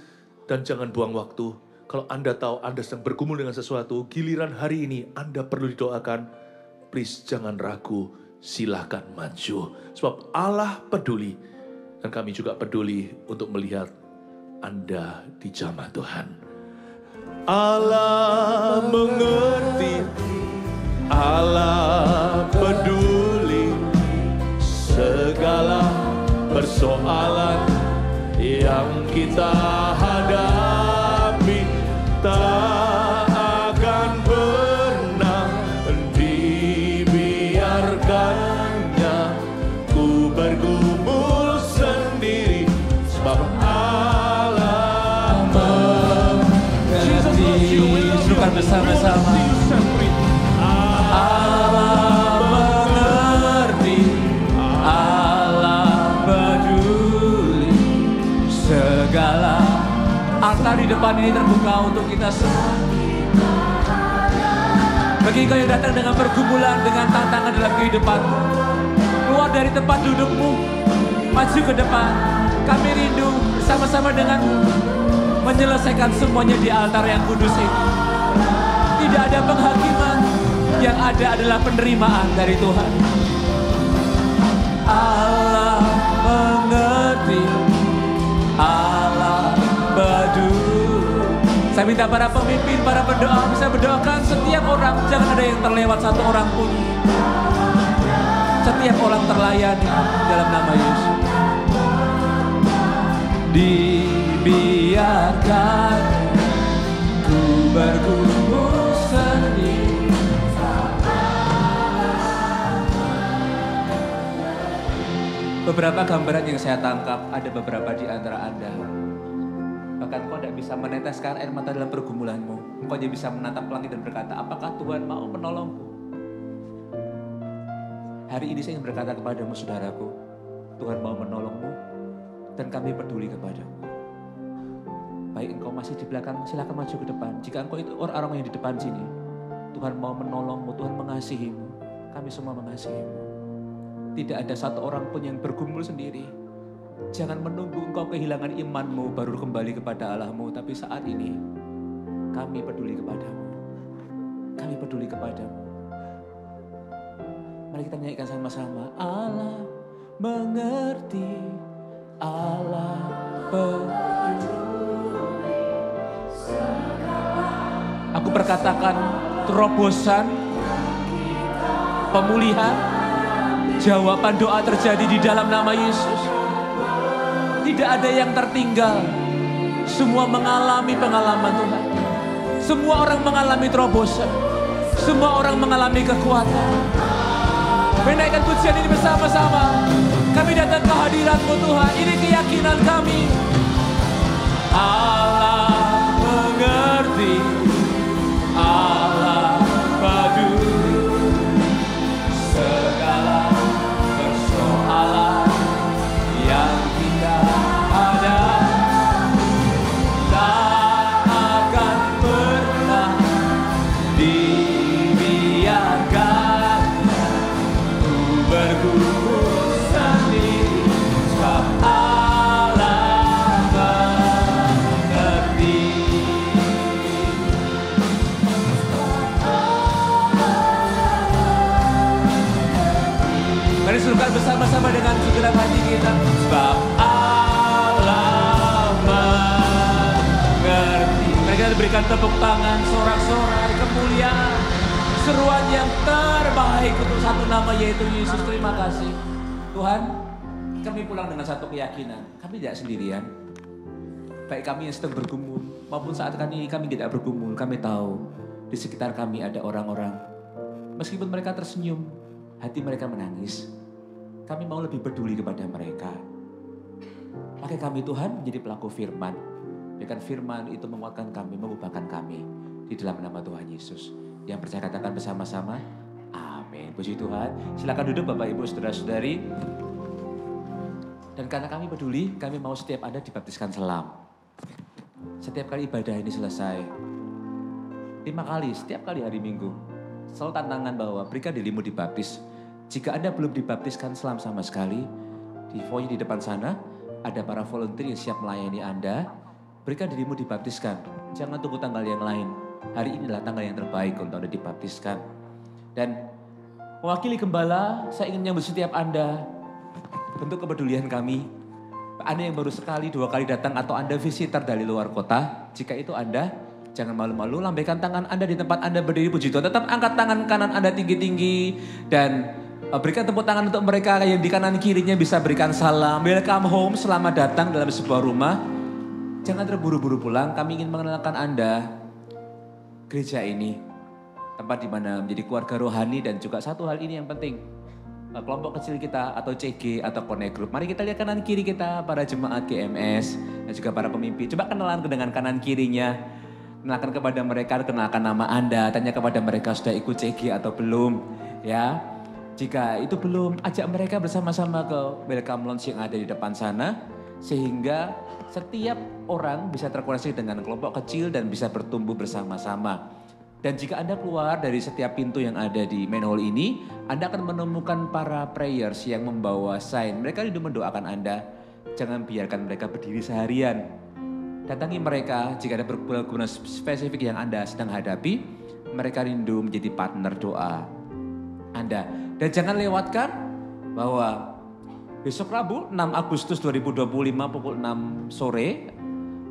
C: Dan jangan buang waktu. Kalau Anda tahu Anda sedang bergumul dengan sesuatu, giliran hari ini Anda perlu didoakan, please jangan ragu, silakan maju. Sebab Allah peduli, dan kami juga peduli untuk melihat Anda dijamah Tuhan. Allah mengerti, Allah peduli, segala persoalan yang kita hadapi. Tak akan pernah dibiarkannya ku bergumul sendiri, sebab Allah mengerti.
E: Suka bersama-sama. Allah mengerti, Allah peduli, segala altar di depan ini terbuka untuk kita semua. Bagi engkau yang datang dengan pergumulan, dengan tantangan dalam kehidupanmu, keluar dari tempat dudukmu, maju ke depan. Kami rindu bersama-sama denganmu menyelesaikan semuanya di altar yang kudus ini. Tidak ada penghakiman, yang ada adalah penerimaan dari Tuhan. Allah mengerti, Allah peduli. Saya minta para pemimpin, para pendoa bisa berdoakan setiap orang. Jangan ada yang terlewat satu orang pun. Setiap orang terlayani dalam nama Yesus. Dibiarkan ku bergumul sendiri. Beberapa gambaran yang saya tangkap, ada beberapa di antara Anda. Bahkan kau tidak bisa meneteskan air mata dalam pergumulanmu. Engkau hanya bisa menatap langit dan berkata, apakah Tuhan mau menolongku? Hari ini saya ingin berkata kepadamu saudaraku, Tuhan mau menolongmu dan kami peduli kepadamu. Baik engkau masih di belakang, silakan maju ke depan. Jika engkau itu orang-orang yang di depan sini, Tuhan mau menolongmu, Tuhan mengasihimu. Kami semua mengasihimu. Tidak ada satu orang pun yang bergumul sendiri. Jangan menunggu engkau kehilangan imanmu baru kembali kepada Allahmu. Tapi saat ini kami peduli kepadamu. Kami peduli kepadamu. Mari kita nyanyikan sama-sama. Allah mengerti, Allah peduli. Aku perkatakan terobosan, pemulihan, jawaban doa terjadi di dalam nama Yesus. Tidak ada yang tertinggal. Semua mengalami pengalaman Tuhan. Semua orang mengalami terobosan. Semua orang mengalami kekuatan. Menaikkan pujian ini bersama-sama. Kami datang ke hadirat-Mu Tuhan. Ini keyakinan kami. Allah mengerti. Allah peduli. Segala persoalan yang kita ada tak akan pernah dibiarkan ku bergumul sendiri, sebab Allah mengerti. Mari suruhkan bersama-sama dengan segenap hati kita. Sebab Allah mengerti. Mari kita berikan tepuk tangan, sorak-sorai, kemuliaan. seruan yang terbaik untuk satu nama yaitu Yesus. Terima kasih. Tuhan, kami pulang dengan satu keyakinan. Kami tidak sendirian. Baik kami yang sedang bergumul maupun saat kami tidak bergumul, kami tahu di sekitar kami ada orang-orang. Meskipun mereka tersenyum, hati mereka menangis. Kami mau lebih peduli kepada mereka. Pakai kami Tuhan menjadi pelaku firman. Biarkan firman itu menguatkan kami, mengubahkan kami. Di dalam nama Tuhan Yesus. Yang percaya katakan bersama-sama, amin. Puji Tuhan. Silakan duduk Bapak Ibu Saudara-saudari. Dan karena kami peduli, kami mau setiap Anda dibaptiskan selam. Setiap kali ibadah ini selesai, 5 kali, setiap kali hari Minggu, selalu tantangan bahwa berikan dirimu dibaptis. Jika Anda belum dibaptiskan selam sama sekali, di foyer di depan sana, ada para volunteer yang siap melayani Anda. Berikan dirimu dibaptiskan, jangan tunggu tanggal yang lain. Hari ini adalah tanggal yang terbaik untuk Anda dibaptiskan. Dan mewakili gembala, saya ingin menyambut setiap Anda, bentuk kepedulian kami. Anda yang baru sekali, 2 kali datang atau Anda visitor dari luar kota, jika itu Anda, jangan malu-malu, lambaikan tangan Anda di tempat Anda berdiri, puji Tuhan. Tetap angkat tangan kanan Anda tinggi-tinggi dan berikan tepuk tangan untuk mereka yang di kanan kirinya bisa berikan salam. Welcome home, selamat datang dalam sebuah rumah. Jangan terburu-buru pulang, kami ingin mengenalkan Anda gereja ini. Tempat di mana menjadi keluarga rohani dan juga satu hal ini yang penting. Kelompok kecil kita atau CG atau Connect Group. Mari kita lihat kanan kiri kita, para jemaat GMS dan juga para pemimpin. Coba kenalan dengan kanan kirinya. Kenalkan kepada mereka, kenalkan nama Anda. Tanya kepada mereka sudah ikut CG atau belum. Ya, jika itu belum, ajak mereka bersama-sama ke welcome lounge yang ada di depan sana. Sehingga setiap orang bisa terkoneksi dengan kelompok kecil dan bisa bertumbuh bersama-sama. Dan jika Anda keluar dari setiap pintu yang ada di main hall ini, Anda akan menemukan para prayers yang membawa sign. Mereka rindu mendoakan Anda. Jangan biarkan mereka berdiri seharian. Datangi mereka jika ada pergumulan spesifik yang Anda sedang hadapi. Mereka rindu menjadi partner doa Anda. Dan jangan lewatkan bahwa besok Rabu 6 Agustus 2025 pukul 6 sore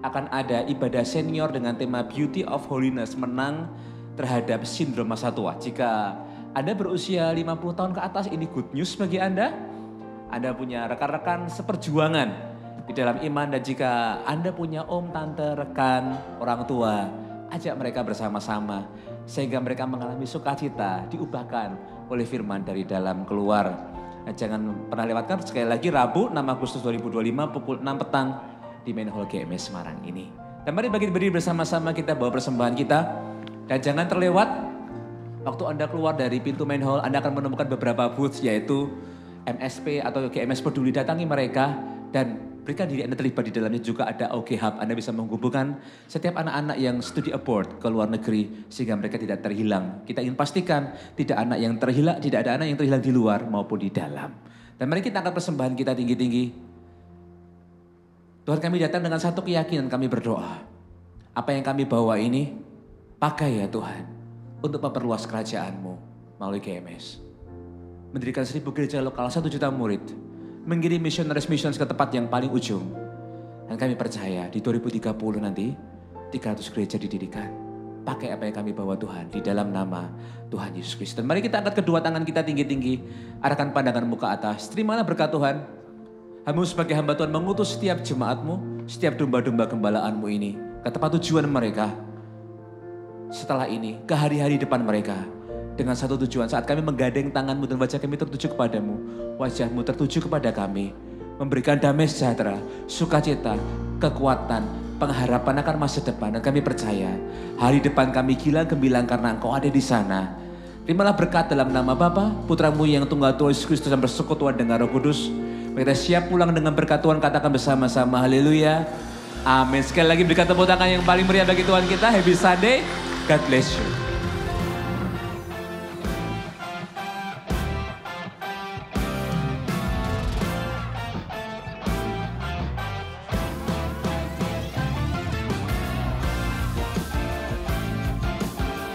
E: akan ada ibadah senior dengan tema Beauty of Holiness, menang terhadap sindrom masa tua. Jika Anda berusia 50 tahun ke atas, ini good news bagi Anda. Anda punya rekan-rekan seperjuangan di dalam iman, dan jika Anda punya om, tante, rekan, orang tua, ajak mereka bersama-sama sehingga mereka mengalami sukacita, diubahkan oleh firman dari dalam keluar. Nah, jangan pernah lewatkan. Sekali lagi Rabu 6 Agustus 2025 pukul 6 petang di main hall GMS Semarang ini. Dan mari berdiri bersama-sama kita bawa persembahan kita. Dan jangan terlewat, waktu Anda keluar dari pintu main hall, Anda akan menemukan beberapa booth, yaitu MSP atau GMS Peduli. Datangi mereka dan berikan diri Anda terlibat di dalamnya. Juga ada OG Hub, Anda bisa menghubungkan setiap anak-anak yang studi abroad ke luar negeri sehingga mereka tidak terhilang. Kita ingin pastikan tidak ada anak yang terhilang di luar maupun di dalam. Dan mari kita angkat persembahan kita tinggi-tinggi. Tuhan, kami datang dengan satu keyakinan, kami berdoa. Apa yang kami bawa ini, pakai ya Tuhan, untuk memperluas kerajaan-Mu melalui GMS. Mendirikan 1000 gereja lokal, 1 juta murid. Mengirim missionaries ke tempat yang paling ujung. Dan kami percaya di 2030 nanti, 300 gereja didirikan. Pakai apa yang kami bawa Tuhan, di dalam nama Tuhan Yesus Kristus. Dan mari kita angkat kedua tangan kita tinggi-tinggi. Arahkan pandangan muka atas. Terimalah berkat Tuhan. Kamu sebagai hamba Tuhan mengutus setiap jemaat-Mu, setiap domba-domba gembalaanmu ini ke tempat tujuan mereka. Setelah ini, ke hari-hari depan mereka. Dengan satu tujuan, saat kami menggandeng tangan-Mu dan wajah kami tertuju kepadamu, wajah-Mu tertuju kepada kami. Memberikan damai sejahtera, sukacita, kekuatan, pengharapan akan masa depan. Dan kami percaya, hari depan kami gila gemilang karena Engkau ada di sana. Terimalah berkat dalam nama Bapa, Putra-Mu yang tunggal Tuhan Yesus Kristus dan bersekutuan dengan Roh Kudus. Kita siap pulang dengan berkat Tuhan, katakan bersama-sama haleluya. Amin. Sekali lagi berikan tepuk tangan yang paling meriah bagi Tuhan kita. Happy Sunday. God bless you.